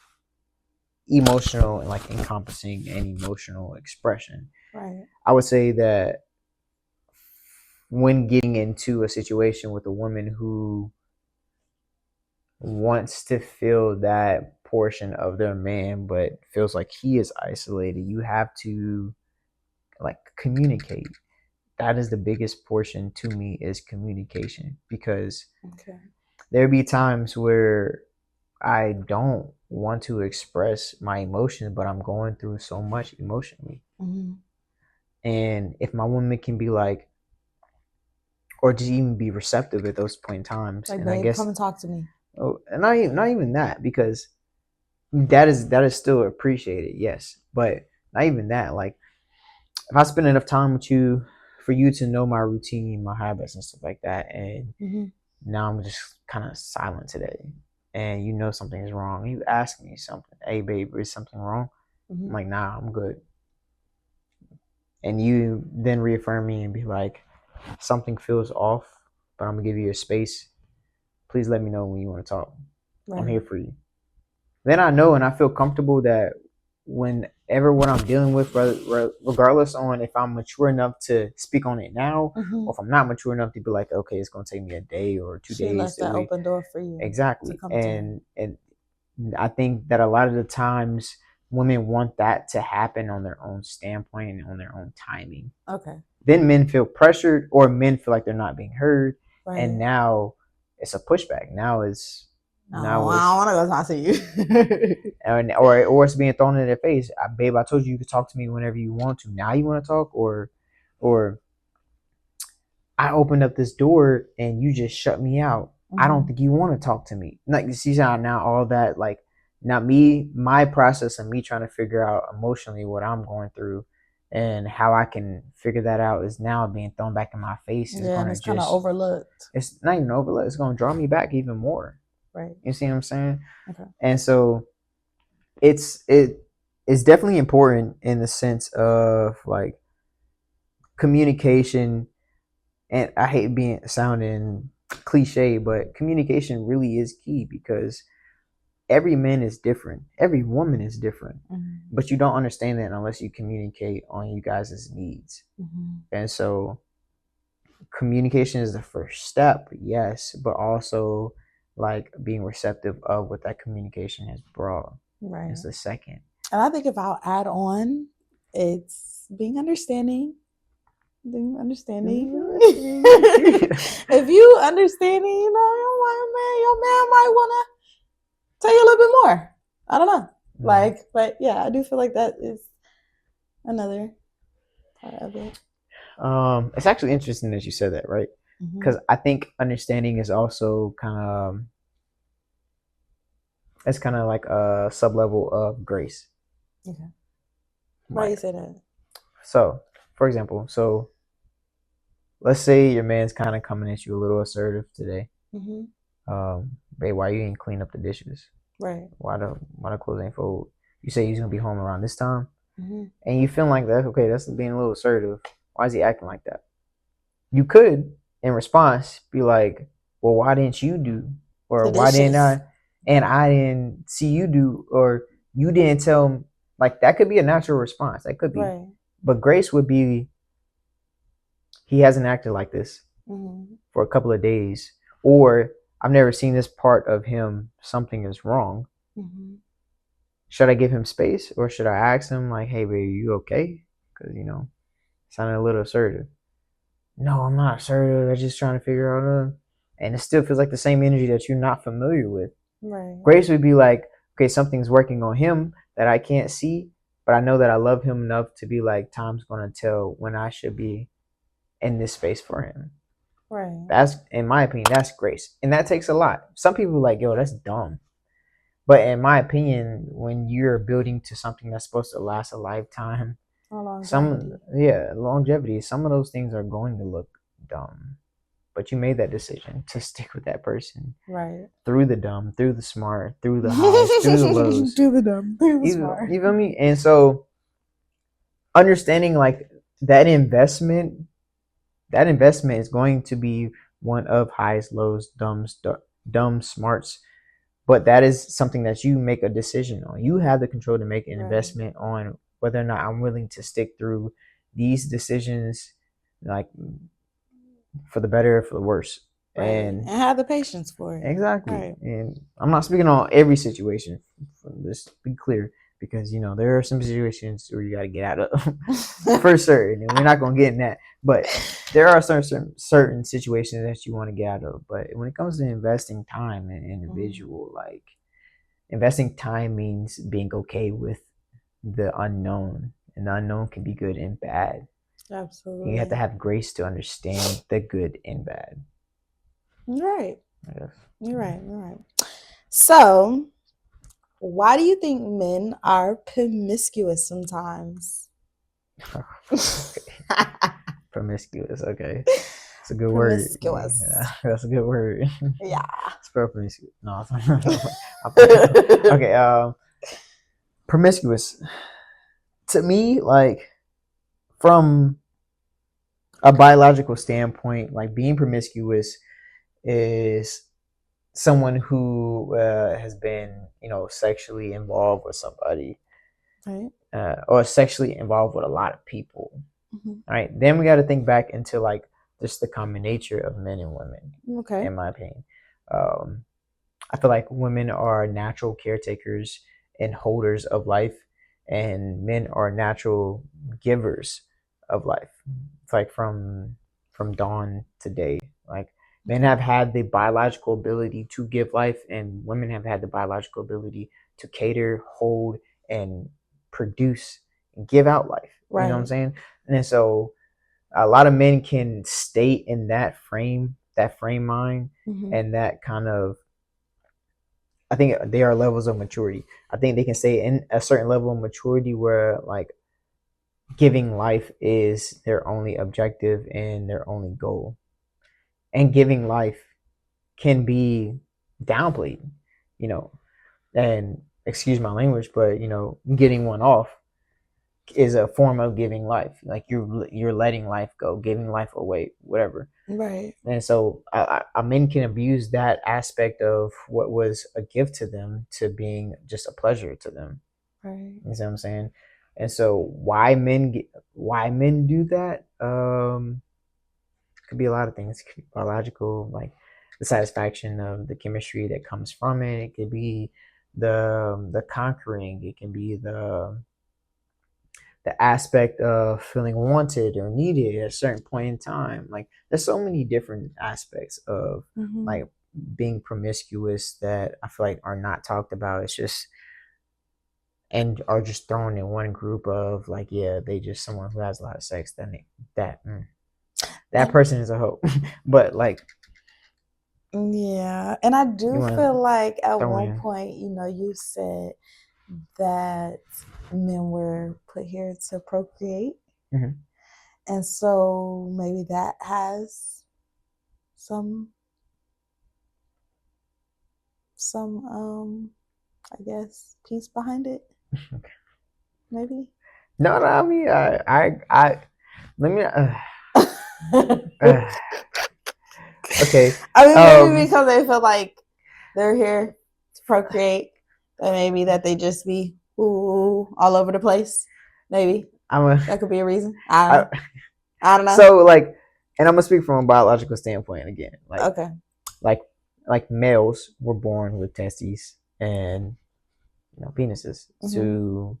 emotional and like encompassing and emotional expression. Right. I would say that when getting into a situation with a woman who wants to feel that portion of their man but feels like he is isolated, you have to like communicate. That is the biggest portion to me, is communication, because there be times where I don't want to express my emotions, but I'm going through so much emotionally. And if my woman can be like, or just even be receptive at those point in times, like, and babe, I guess come and talk to me. Oh, and not even that, because that is still appreciated, yes, but not even that. Like, if I spend enough time with you for you to know my routine, my habits, and stuff like that, and now I'm just kind of silent today, and you know something's wrong, you ask me something, hey babe, is something wrong? I'm like, nah, I'm good. And you then reaffirm me and be like, something feels off, but I'm gonna give you a space. Please let me know when you want to talk. I'm here for you. Then I know and I feel comfortable that whenever what I'm dealing with, regardless on if I'm mature enough to speak on it now, or if I'm not mature enough to be like, okay, it's gonna take me a day or 2 days. Left that open door for you. Exactly. And I think that a lot of the times women want that to happen on their own standpoint and on their own timing. Okay. Then men feel pressured, or men feel like they're not being heard, and now it's a pushback. Now I don't want to go talk to you. or it's being thrown in their face. Babe, I told you could talk to me whenever you want to. Now you want to talk, or I opened up this door and you just shut me out. I don't think you want to talk to me. Like, you see how now all that, like, not me, my process of me trying to figure out emotionally what I'm going through and how I can figure that out is now being thrown back in my face. It's kind of overlooked. It's not even overlooked. It's going to draw me back even more. Right. You see what I'm saying? Okay. And so it's definitely important in the sense of like communication. And I hate sounding cliche, but communication really is key, because every man is different. Every woman is different. But you don't understand that unless you communicate on you guys' needs. And so communication is the first step, yes, but also like being receptive of what that communication has brought is the second. And I think if I'll add on, it's being understanding. If you understanding, your man might want to tell you a little bit more. I don't know. But yeah, I do feel like that is another part of it. It's actually interesting that you said that, right? Because I think understanding is also it's kind of like a sub level of grace. Okay. Why do you say that? So, for example, so let's say your man's kind of coming at you a little assertive today. Mm-hmm. Babe, why you ain't clean up the dishes? Right. Why the clothes ain't fold? You say he's gonna be home around this time, Mm-hmm. and you feel like that. Okay, that's being a little assertive. Why is he acting like that? You could, in response, be like, "Well, why didn't you do? Or The why didn't dishes. I? And I didn't see you do, or you didn't tell him." Like that could be a natural response. That could be, Right. but grace would be, he hasn't acted like this Mm-hmm. for a couple of days, or I've never seen this part of him. Something is wrong. Mm-hmm. Should I give him space, or should I ask him like, "Hey, baby, you okay?" Because sounding a little assertive. No, I'm not assertive. I'm just trying to figure out. And it still feels like the same energy that you're not familiar with. Right. Grace would be like, okay, something's working on him that I can't see, but I know that I love him enough to be like, time's gonna tell when I should be in this space for him. Right. That's, in my opinion, that's grace, and that takes a lot. Some people are like, yo, that's dumb. But in my opinion, when you're building to something that's supposed to last a lifetime, Longevity. longevity, some of those things are going to look dumb. But you made that decision to stick with that person. Right. Through the dumb, through the smart, through the highs, through the lows. Do the dumb, through the You smart. feel me? And so understanding like that investment is going to be one of highs, lows, dumb, smarts. But that is something that you make a decision on. You have the control to make an investment on whether or not I'm willing to stick through these decisions, like for the better or for the worse. Right. And have the patience for it. Exactly. Right. And I'm not speaking on every situation. Let's be clear, because there are some situations where you got to get out of for certain, and we're not going to get in that. But there are certain situations that you want to get out of. But when it comes to investing time in an individual, like investing time means being okay with the unknown, and the unknown can be good and bad. Absolutely. You have to have grace to understand the good and bad. Right. Yes. You're right. So, why do you think men are promiscuous sometimes? Promiscuous. Okay, it's a good word. Yeah, that's a good word. Yeah. Spell promiscuous. No. Okay. Promiscuous. To me, like from a biological standpoint, like being promiscuous is someone who has been, sexually involved with somebody, right? Or sexually involved with a lot of people. Mm-hmm. Right. Then we got to think back into like just the common nature of men and women. Okay. In my opinion, I feel like women are natural caretakers and holders of life, and men are natural givers of life. It's like from dawn to day. Like men have had the biological ability to give life, and women have had the biological ability to cater, hold, and produce and give out life. Right. You know what I'm saying? And so a lot of men can stay in that frame mind, mm-hmm. and that kind of, I think they are levels of maturity. I think they can stay in a certain level of maturity where like giving life is their only objective and their only goal. And giving life can be downplayed, and excuse my language, but getting one off is a form of giving life. Like you're letting life go, giving life away, whatever. Right. And so men can abuse that aspect of what was a gift to them to being just a pleasure to them. Right. You see what I'm saying? And so why men do that? Could be a lot of things. It could be biological, like the satisfaction of the chemistry that comes from it. It could be the conquering. It can be the aspect of feeling wanted or needed at a certain point in time. Like there's so many different aspects of mm-hmm. like being promiscuous that I feel like are not talked about. It's just, and are just thrown in one group of like, yeah, they just someone who has a lot of sex. That person is a hoe. But like, yeah, and I do feel like at one point, you said that men were put here to procreate. Mm-hmm. And so maybe that has some I guess piece behind it. Maybe. No, I mean, I let me. Okay. I mean, maybe because they feel like they're here to procreate, and maybe that they just be all over the place. Maybe that could be a reason. I don't know. So like, and I'm gonna speak from a biological standpoint again. Like, okay, like males were born with testes and penises to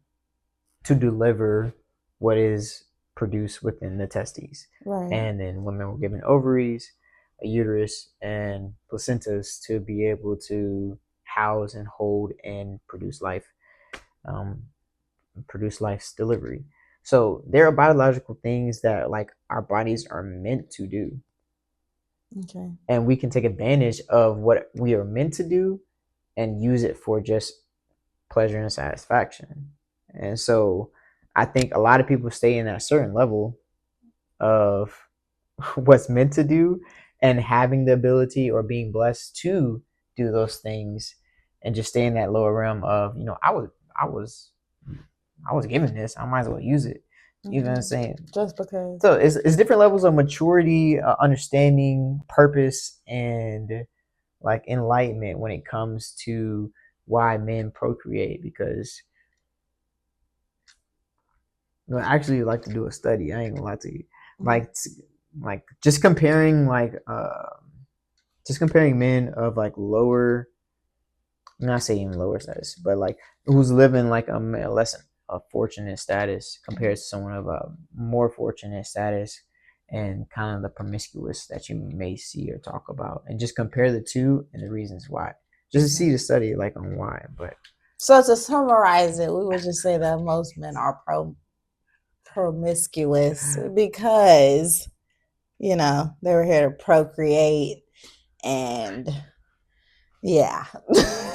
deliver what is produced within the testes. right. And then women were given ovaries, a uterus, and placentas to be able to house and hold and produce life, produce life's delivery. So there are biological things that like our bodies are meant to do. Okay. And we can take advantage of what we are meant to do and use it for just pleasure and satisfaction. And so I think a lot of people stay in that certain level of what's meant to do and having the ability or being blessed to do those things and just stay in that lower realm of, I was given this, I might as well use it. You know what I'm saying? Just because. So it's different levels of maturity, understanding, purpose, and like enlightenment when it comes to why men procreate. Because I actually like to do a study. I ain't gonna lie to you. Like just comparing men of like lower, not saying lower status, but like who's living like a less fortunate status compared to someone of a more fortunate status, and kind of the promiscuous that you may see or talk about, and just compare the two and the reasons why, just to see the study like on why. But so to summarize it, we would just say that most men are promiscuous because they were here to procreate, and yeah.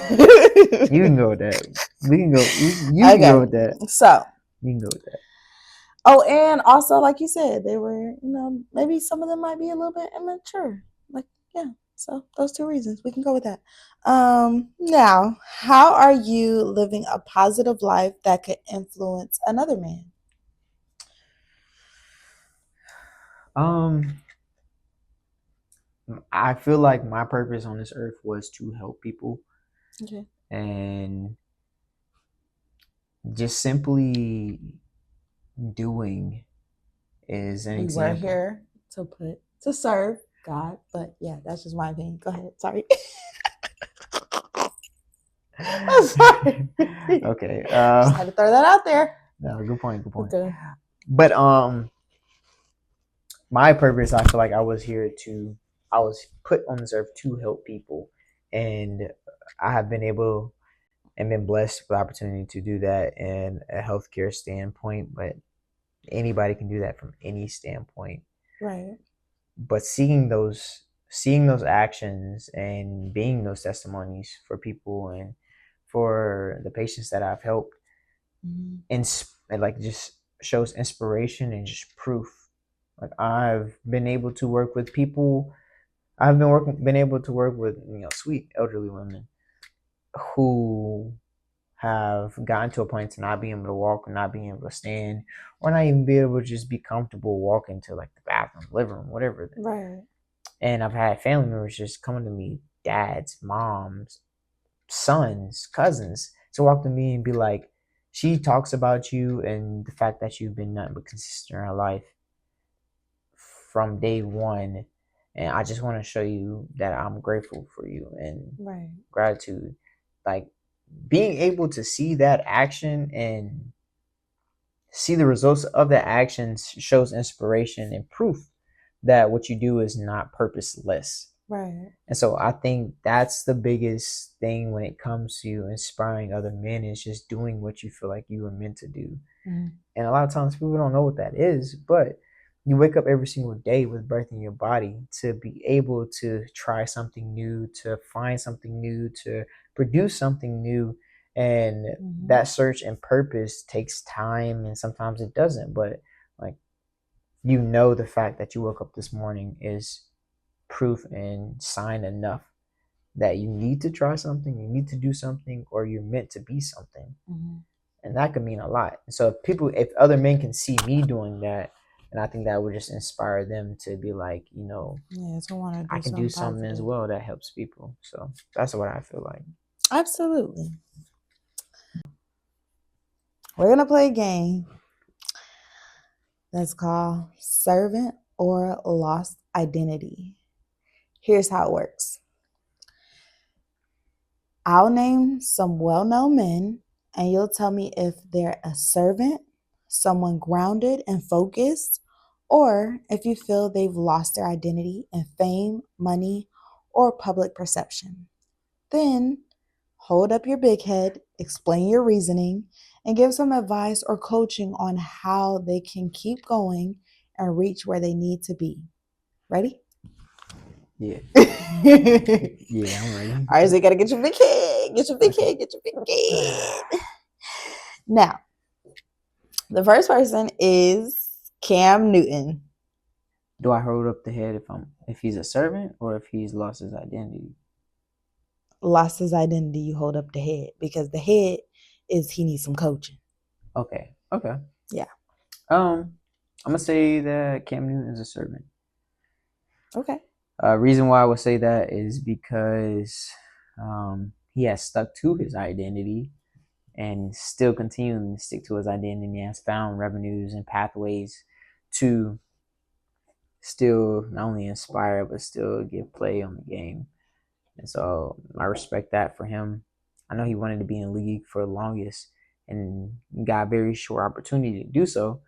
You can go with that. We can go. You can go with that. So you can go with that. Oh, and also, like you said, they were, maybe some of them might be a little bit immature. Like, yeah. So those two reasons, we can go with that. Now, how are you living a positive life that could influence another man? I feel like my purpose on this earth was to help people. Okay. And just simply doing is an example. We're here to serve God, but yeah, that's just my opinion. Go ahead. Sorry. I'm sorry. Okay. Just had to throw that out there. No, good point. Okay. But my purpose, I feel like I was put on this earth to help people, and I have been able and been blessed with the opportunity to do that in a healthcare standpoint. But anybody can do that from any standpoint, right? But seeing those actions and being those testimonies for people and for the patients that I've helped, and like just shows inspiration and just proof. Like I've been able to work with people. I've been able to work with sweet elderly women who have gotten to a point to not being able to walk or not being able to stand or not even be able to just be comfortable walking to like the bathroom, living room, whatever. Right. And I've had family members just coming to me, dads, moms, sons, cousins, to walk to me and be like, she talks about you and the fact that you've been nothing but consistent in her life from day one. And I just want to show you that I'm grateful for you and gratitude. Like being able to see that action and see the results of that action shows inspiration and proof that what you do is not purposeless. Right. And so I think that's the biggest thing when it comes to inspiring other men, is just doing what you feel like you were meant to do. And a lot of times people don't know what that is, but you wake up every single day with breath in your body to be able to try something new, to find something new, to produce something new. And that search and purpose takes time, and sometimes it doesn't. But like you know the fact that you woke up this morning is proof and sign enough that you need to try something, you need to do something, or you're meant to be something. Mm-hmm. And that could mean a lot. So if other men can see me doing that, and I think that would just inspire them to be like, To want to do I can do something positive as well that helps people. So that's what I feel like. Absolutely. We're going to play a game that's called Servant or Lost Identity. Here's how it works. I'll name some well-known men, and you'll tell me if they're a servant, someone grounded and focused, or if you feel they've lost their identity in fame, money, or public perception. Then hold up your big head, explain your reasoning, and give some advice or coaching on how they can keep going and reach where they need to be. Ready? Yeah. Yeah, I'm ready. All right, so you gotta get your big head, get your big head. Now, the first person is Cam Newton. Do I hold up the head if he's a servant or if he's lost his identity? Lost his identity, you hold up the head because the head is he needs some coaching. Okay. Yeah. I'm gonna say that Cam Newton is a servant. Okay. Reason why I would say that is because he has stuck to his identity and still continuing to stick to his identity, has found revenues and pathways to still not only inspire but still give play on the game. And so I respect that for him. I know he wanted to be in the league for the longest and got a very short opportunity to do so,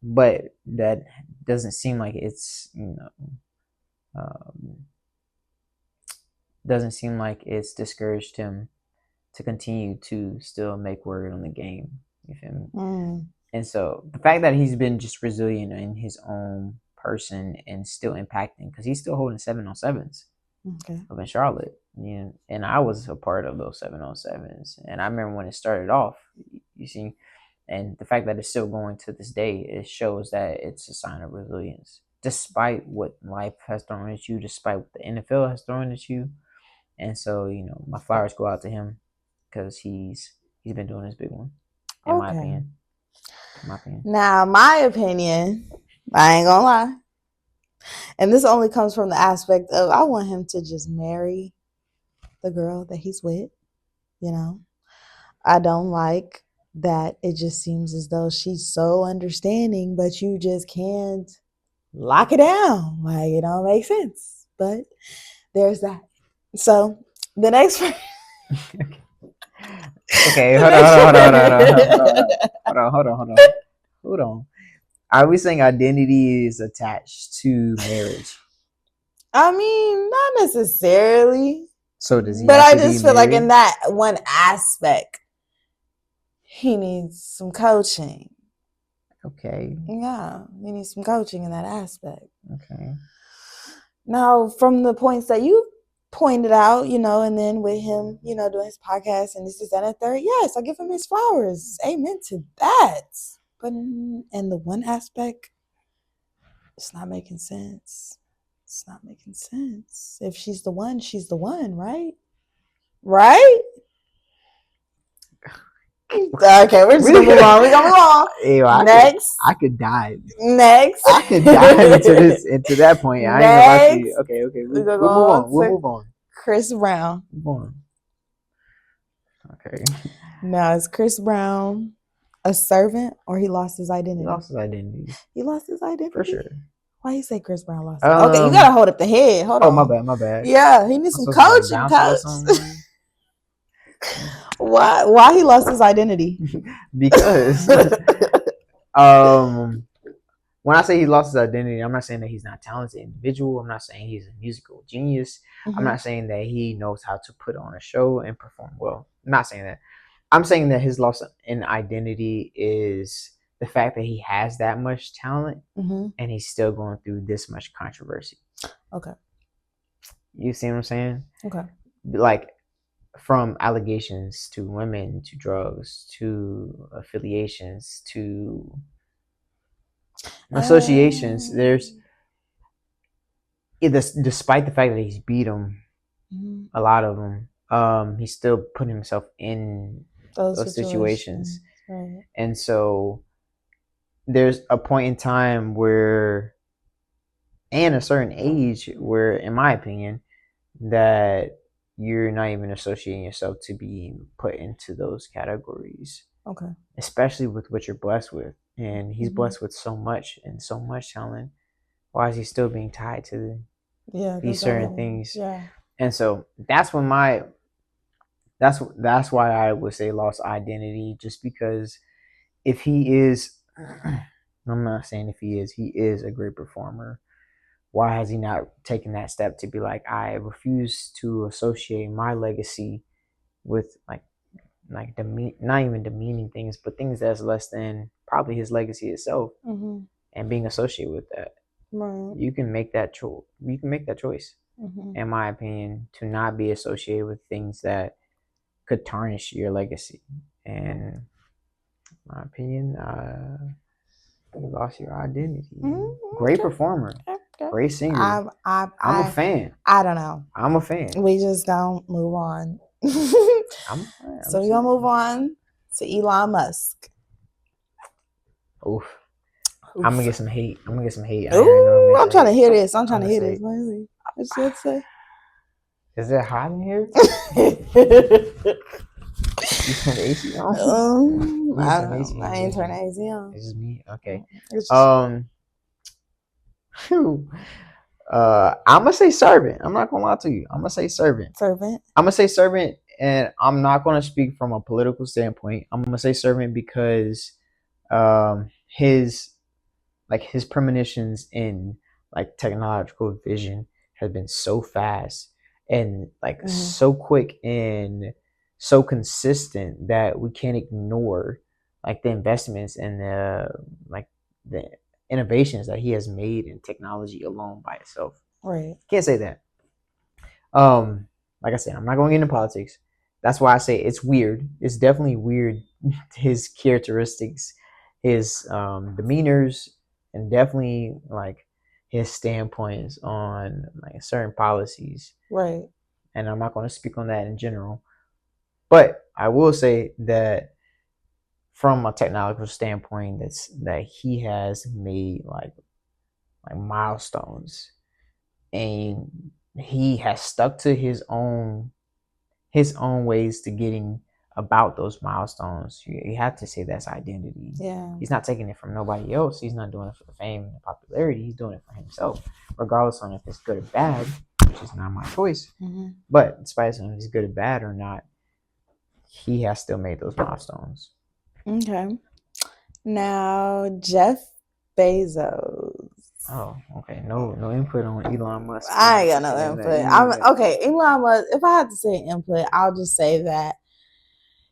but that doesn't seem like it's doesn't seem like it's discouraged him to continue to still make word on the game. You feel me? And so the fact that he's been just resilient in his own person and still impacting, because he's still holding 7-on-7s up in Charlotte. And I was a part of those 7-on-7s. And I remember when it started off, you see, and the fact that it's still going to this day, it shows that it's a sign of resilience. Despite what life has thrown at you, despite what the NFL has thrown at you. And so, my flowers go out to him because he's been doing his big one, in my opinion. Now, my opinion, I ain't gonna lie, and this only comes from the aspect of I want him to just marry the girl that he's with. I don't like that it just seems as though she's so understanding, but you just can't lock it down. Like, it don't make sense. But there's that. So the next one. Okay, hold on. Are we saying identity is attached to marriage? I mean, not necessarily. So does he? But I just feel like in that one aspect, he needs some coaching. Okay. Yeah, he needs some coaching in that aspect. Okay. Now, from the points that you pointed out, and then with him, doing his podcast and this is that and third, yes, I give him his flowers. Amen to that. But in the one aspect, it's not making sense. It's not making sense. If she's the one, she's the one, right? Right? Okay, we're just gonna move on. We're gonna move on. Ew, Next. I could die. Next. I could die into that point. Next. I ain't gonna lie to you. Okay. We'll move on. Chris Brown. Move on. Okay. Now, is Chris Brown a servant or he lost his identity? He lost his identity. He lost his identity? For sure. Why you say Chris Brown lost it? Okay, you gotta hold up the head. Hold on. Oh, my bad. Yeah, he needs some coaching, coach. Why he lost his identity? Because when I say he lost his identity, I'm not saying that he's not a talented individual. I'm not saying he's a musical genius. Mm-hmm. I'm not saying that he knows how to put on a show and perform well. I'm not saying that. I'm saying that his loss in identity is the fact that he has that much talent and he's still going through this much controversy. Okay. You see what I'm saying? Okay. Like, from allegations to women to drugs to affiliations to Associations, there's despite the fact that he's beat them, a lot of them, he's still putting himself in those situations. Right. And so there's a point in time where, and a certain age where, in my opinion, that you're not even associating yourself to be put into those categories. Okay. Especially with what you're blessed with. And he's blessed with so much and so much talent. Why is he still being tied to these certain things? Yeah. And so that's when that's why I would say lost identity, just because if he is, I'm not saying if he is a great performer. Why has he not taken that step to be like, I refuse to associate my legacy with like not even demeaning things, but things that's less than probably his legacy itself, and being associated with that. Right. You can make that choice. You can make that choice, in my opinion, to not be associated with things that could tarnish your legacy. And in my opinion, you lost your identity. Great performer, great singer. I'm a fan. I don't know. I'm a fan. We just don't move on. So we're gonna move on to Elon Musk. Oof. I'm gonna get some hate. Ooh, I'm trying to hear this. I'm trying to hear this. What's that say? Is it hot in here? You turn the AC on? I ain't turn the AC on. It's just me. Okay. I'm gonna say servant. I'm not gonna lie to you. I'm gonna say servant. Servant. I'm gonna say servant, and I'm not gonna speak from a political standpoint. I'm gonna say servant because his premonitions in like technological vision has been so fast and like so quick and so consistent that we can't ignore like the investments and the innovations that he has made in technology alone by itself. Right. Can't say that. Like I said, I'm not going into politics. That's why I say it's weird. It's definitely weird. His characteristics, his demeanors, and definitely like his standpoints on like certain policies. Right. And I'm not going to speak on that in general. But I will say that from a technological standpoint, that he has made like milestones, and he has stuck to his own ways to getting about those milestones. You have to say that's identity. Yeah. He's not taking it from nobody else. He's not doing it for fame and popularity. He's doing it for himself, regardless on if it's good or bad, which is not my choice. But despite if it's good or bad or not, he has still made those milestones. Okay. Now, Jeff Bezos. Oh, okay. No input on Elon Musk. I ain't got no input. Okay, Elon Musk. If I had to say input, I'll just say that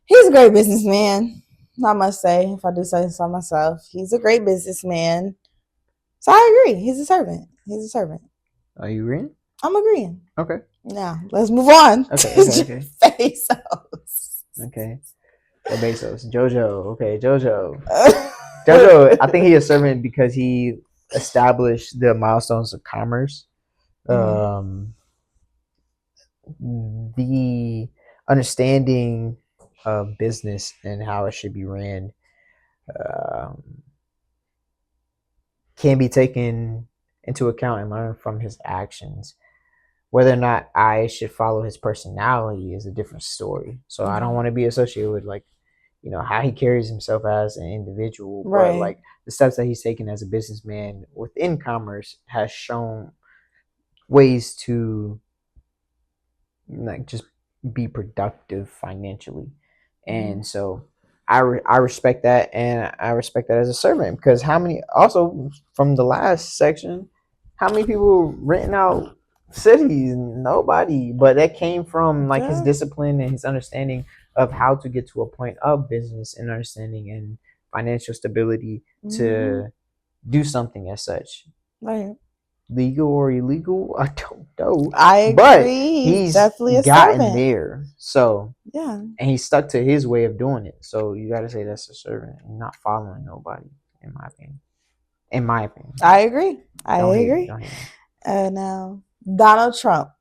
he's a great businessman. I must say, if I do say so myself, he's a great businessman. So I agree. He's a servant. Are you agreeing? I'm agreeing. Okay. Now let's move on. Okay. Bezos. Okay. So Bezos. Jojo. Okay, Jojo. Jojo, I think he is servant because he established the milestones of commerce. The understanding of business and how it should be ran can be taken into account and learned from his actions. Whether or not I should follow his personality is a different story. So I don't want to be associated with like, how he carries himself as an individual, but like the steps that he's taken as a businessman within commerce has shown ways to like just be productive financially. And so I respect that, and I respect that as a servant, because how many, also from the last section, how many people renting out cities? Nobody. But that came from like his discipline and his understanding of how to get to a point of business and understanding and financial stability to do something as such. Right. Legal or illegal, I don't know. I agree. But he's definitely gotten servant there. So yeah, and he stuck to his way of doing it. So you got to say that's a servant, not following nobody, in my opinion. in my opinion. I agree. I Don't hate agree. me, don't hate me. And Donald Trump.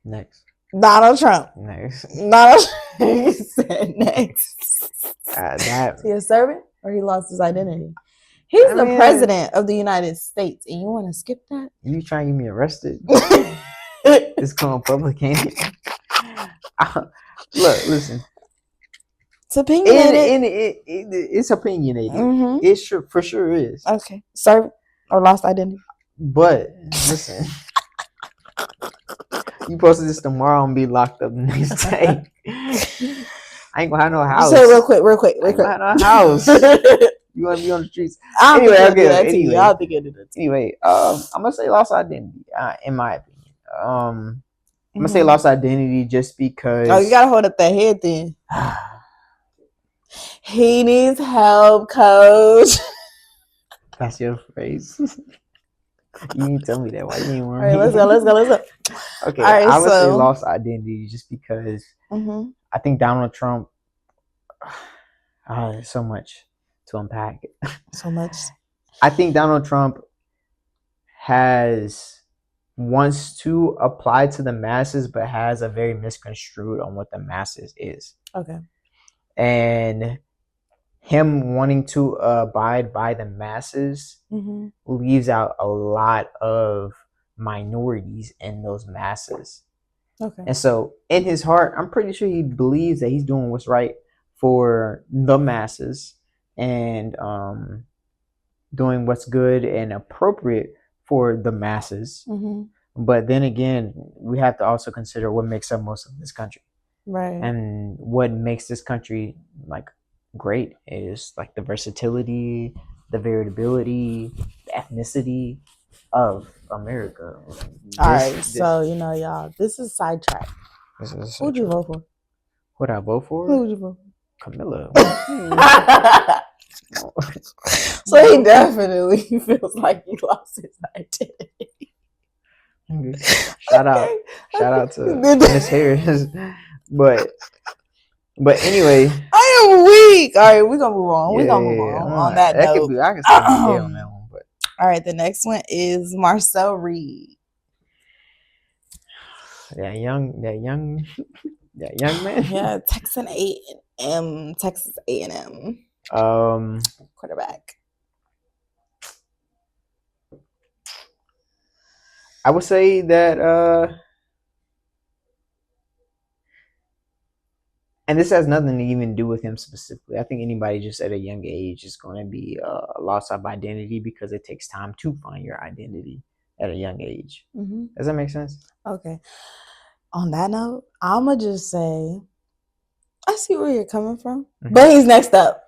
Next. Donald Trump. Next. Donald Trump said next. That Is he a servant or he lost his identity? He's the president of the United States, and you want to skip that? You trying to get me arrested? It's called public, ain't it? Look, listen. It's opinionated. It's opinionated. Mm-hmm. It for sure is. Okay. Servant or lost identity. But listen, you posted this tomorrow and be locked up the next day. I ain't gonna have no house. Say real quick. I ain't gonna have no house. You want to be on the streets? Anyway, I'll do that to you. I'll think of it. Anyway, I'm gonna say lost identity. In my opinion, I'm gonna say lost identity just because. Oh, you gotta hold up that head then. He needs help, coach. That's your phrase. You didn't tell me that. Why you didn't want me? All right, let's go. Okay, all right, I would say lost identity just because I think Donald Trump. There's so much to unpack. So much. I think Donald Trump wants to apply to the masses, but has a very misconstrued on what the masses is. Okay. And him wanting to abide by the masses leaves out a lot of minorities in those masses. Okay. And so in his heart, I'm pretty sure he believes that he's doing what's right for the masses and doing what's good and appropriate for the masses. But then again, we have to also consider what makes up most of this country. Right. And what makes this country like great is like the versatility, the variability, the ethnicity of America. All right, so y'all, this is sidetrack. Who'd you vote for? Who'd I vote for? Who'd you vote for? Camilla. So he definitely feels like he lost his identity. Shout out to Miss Harris. But anyway, I am weak. All right, we're gonna move on. We're gonna move on. On that note, I can say on that one. But all right, the next one is Marcel Reed. That young man. Yeah, Texas A&M. Quarterback. I would say that and this has nothing to even do with him specifically. I think anybody just at a young age is going to be a loss of identity because it takes time to find your identity at a young age. Does that make sense? Okay. On that note, I'm going to just say, I see where you're coming from, but he's next up.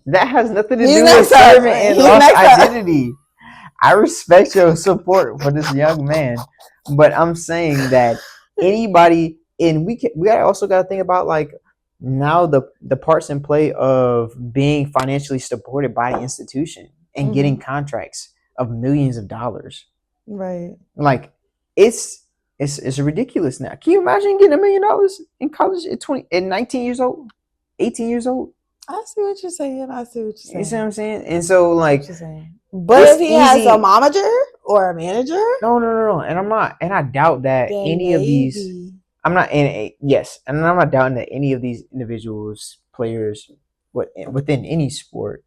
That has nothing to do with servant and lost identity. I respect your support for this young man, but I'm saying that anybody... And we also got to think about like now the parts in play of being financially supported by the institution and getting contracts of millions of dollars. Right. Like it's ridiculous now. Can you imagine getting $1 million in college at 19 years old, 18 years old? I see what you're saying. You see what I'm saying? And so like, but if he has a momager or a manager, no, and I doubt that any of these. I'm not doubting that any of these individuals, players, within any sport,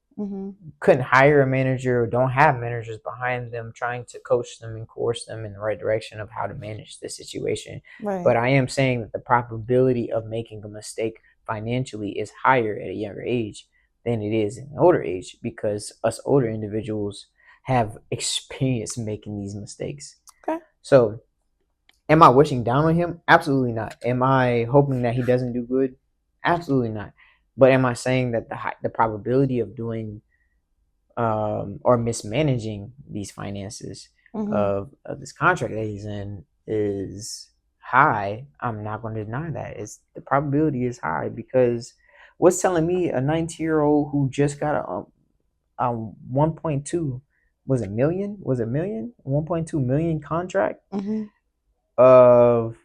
couldn't hire a manager or don't have managers behind them trying to coach them and course them in the right direction of how to manage the situation. Right. But I am saying that the probability of making a mistake financially is higher at a younger age than it is in an older age because us older individuals have experience making these mistakes. Okay. So am I wishing down on him? Absolutely not. Am I hoping that he doesn't do good? Absolutely not. But am I saying that the probability of doing or mismanaging these finances of this contract that he's in is high? I'm not going to deny that. The probability is high because what's telling me a 19-year-old who just got a 1.2 was it million? 1.2 million contract of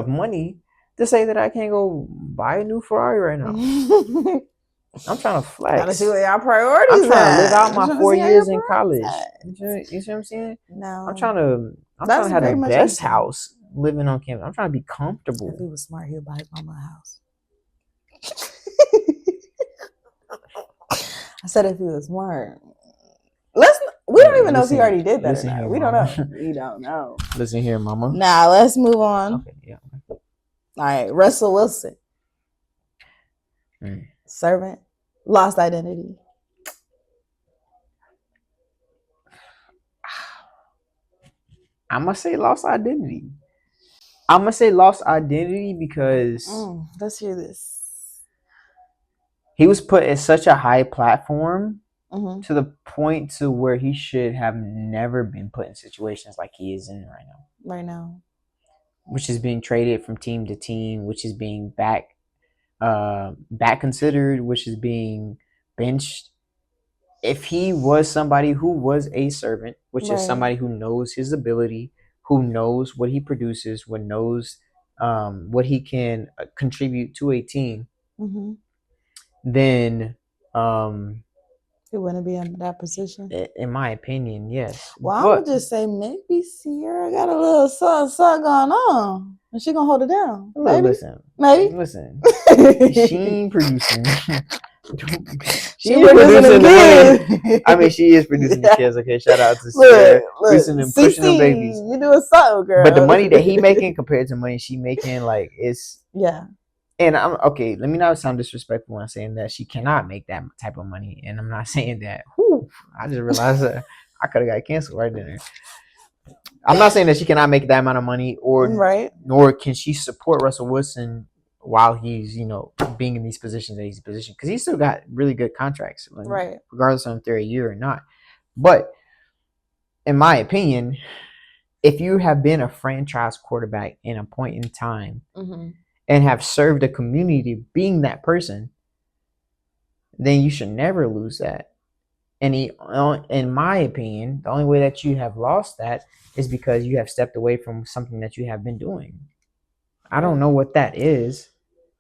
money to say that I can't go buy a new Ferrari right now. I'm trying to flex. Gotta see what y'all priorities I'm trying to live out at. my I'm trying to 4 see how years your in college. priorities You see what I'm saying? No. I'm trying to That's have the very much best understandable. house living on campus. I'm trying to be If he comfortable. was smart, he'd buy his mama a house. I said if he was smart. We don't even know if he already did that or Listen not. here, We don't mama. know. We don't know. Listen here, mama. Now let's move on. Okay, yeah. All right, Russell Wilson. Servant. Lost identity. I'm gonna say lost identity. I'm gonna say lost identity because Let's hear this. he was put at such a high platform to the point to where he should have never been put in situations like he is in right now. Right now. Which is being traded from team to team, which is being back considered, which is being benched. If he was somebody who was a servant, which is somebody who knows his ability, who knows what he produces, who knows what he can contribute to a team, then he wouldn't be in that position. In my opinion, yes. Well, I would just say maybe Sierra got a little something going on, and she gonna hold it down. Maybe. Listen. She ain't producing. She ain't producing the money. I mean, she is producing the kids. Okay, shout out to Sierra, producing them, pushing them babies. You doing something, girl. But the money that he making compared to money she making, like, it's And I'm okay. Let me not sound disrespectful when I'm saying that she cannot make that type of money, and I'm not saying that. I just realized that I could have got canceled right there. I'm not saying that she cannot make that amount of money, nor can she support Russell Wilson while he's being in these positions that he's positioned, because he's still got really good contracts, regardless of if they're a year or not. But in my opinion, if you have been a franchise quarterback in a point in time and have served a community being that person, then you should never lose that. And in my opinion, the only way that you have lost that is because you have stepped away from something that you have been doing. I don't know what that is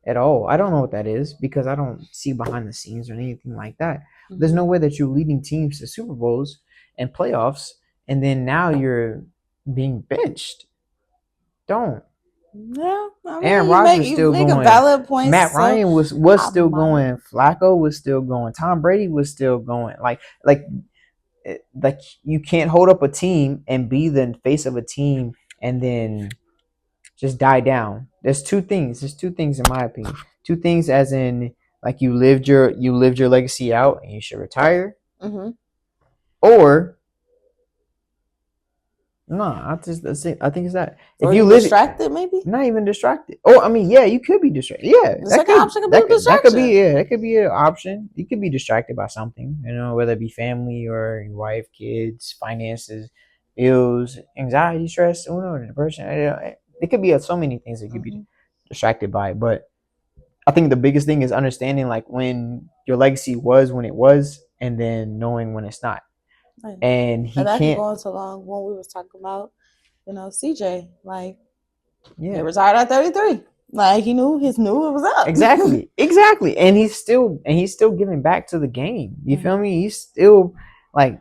at all. I don't know what that is because I don't see behind the scenes or anything like that. There's no way that you're leading teams to Super Bowls and playoffs, and then now you're being benched. Don't. Yeah, I mean, Aaron Rodgers still going. A valid point. Matt Ryan was still going. Flacco was still going. Tom Brady was still going. Like you can't hold up a team and be the face of a team and then just die down. There's two things. In my opinion. Two things, as in, like, you lived your legacy out and you should retire. Or no, I think it's that. If you live distracted, maybe not even distracted. Oh, I mean, yeah, you could be distracted. Yeah, that could be an option. You could be distracted by something, whether it be family or your wife, kids, finances, bills, anxiety, stress, depression. It could be so many things that you could be distracted by. But I think the biggest thing is understanding, like, when your legacy was when it was, and then knowing when it's not. Right. And he that can't go into long when we was talking about, CJ, like, he retired at 33. Like, he knew it was up. Exactly. And he's still giving back to the game. You feel me? He's still, like,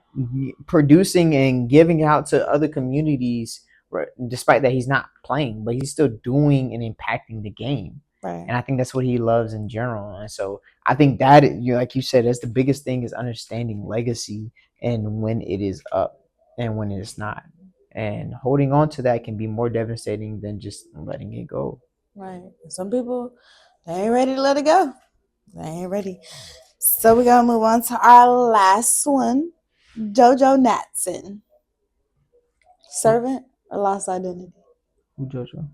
producing and giving out to other communities, despite that he's not playing, but he's still doing and impacting the game. Right. And I think that's what he loves in general. And so I think that, like you said, that's the biggest thing, is understanding legacy and when it is up and when it is not. And holding on to that can be more devastating than just letting it go. Right. Some people, they ain't ready to let it go. They ain't ready. So we're going to move on to our last one. JoJo Natson. Servant or lost identity? Who, JoJo?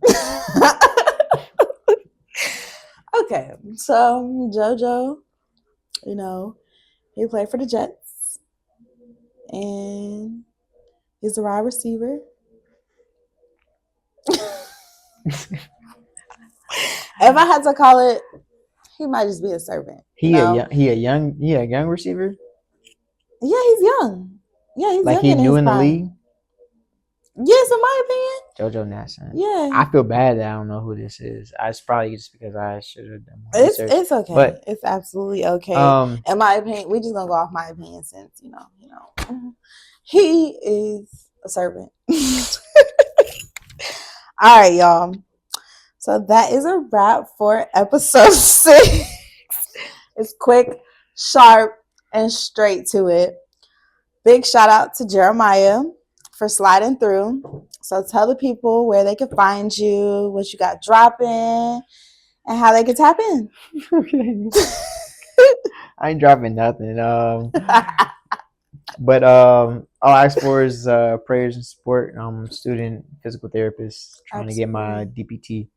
Okay. So JoJo, he played for the Jets. And he's a wide receiver. If I had to call it, he might just be a servant. He a young receiver? Yeah, he's young. Yeah, he's like young. He new in the league? Yes, in my opinion. JoJo Natson. Yeah. I feel bad that I don't know who this is. It's probably just because I should have done more It's research. it's okay. But It's absolutely okay. In my opinion, we just gonna go off my opinion since he is a servant. All right, y'all. So that is a wrap for episode 6. It's quick, sharp, and straight to it. Big shout out to Jeremiah for sliding through. So tell the people where they can find you, what you got dropping, and how they can tap in. I ain't dropping nothing. But all I ask for is prayers and support. Student physical therapist trying to get my DPT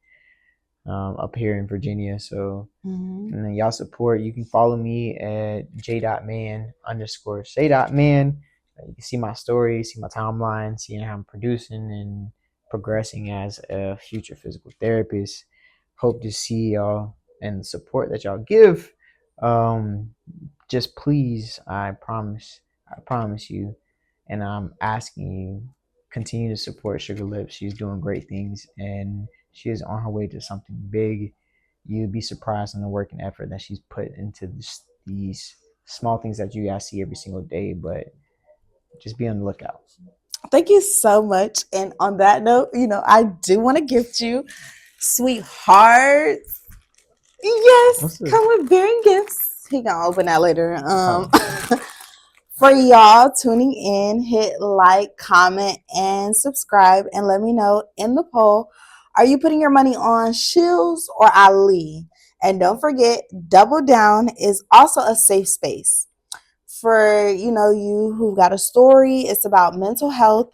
up here in Virginia. So and then y'all support. You can follow me at j.man_say.man. You can see my story, see my timeline, see how I'm producing and progressing as a future physical therapist. Hope to see y'all and the support that y'all give. Just please, I promise you, and I'm asking you, continue to support Sugar Lips. She's doing great things and she is on her way to something big. You'd be surprised on the work and effort that she's put into these small things that you guys see every single day, but just be on the lookout. Thank you so much. And on that note, I do want to gift you sweethearts. Yes, come with bearing gifts. He gonna open that later. For y'all tuning in, hit like, comment, and subscribe, and let me know in the poll, are you putting your money on Shields or Ali? And don't forget, Double Down is also a safe space. For you who got a story, it's about mental health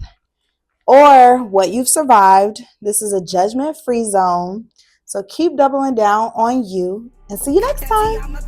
or what you've survived. This is a judgment-free zone. So keep doubling down on you, and see you next time.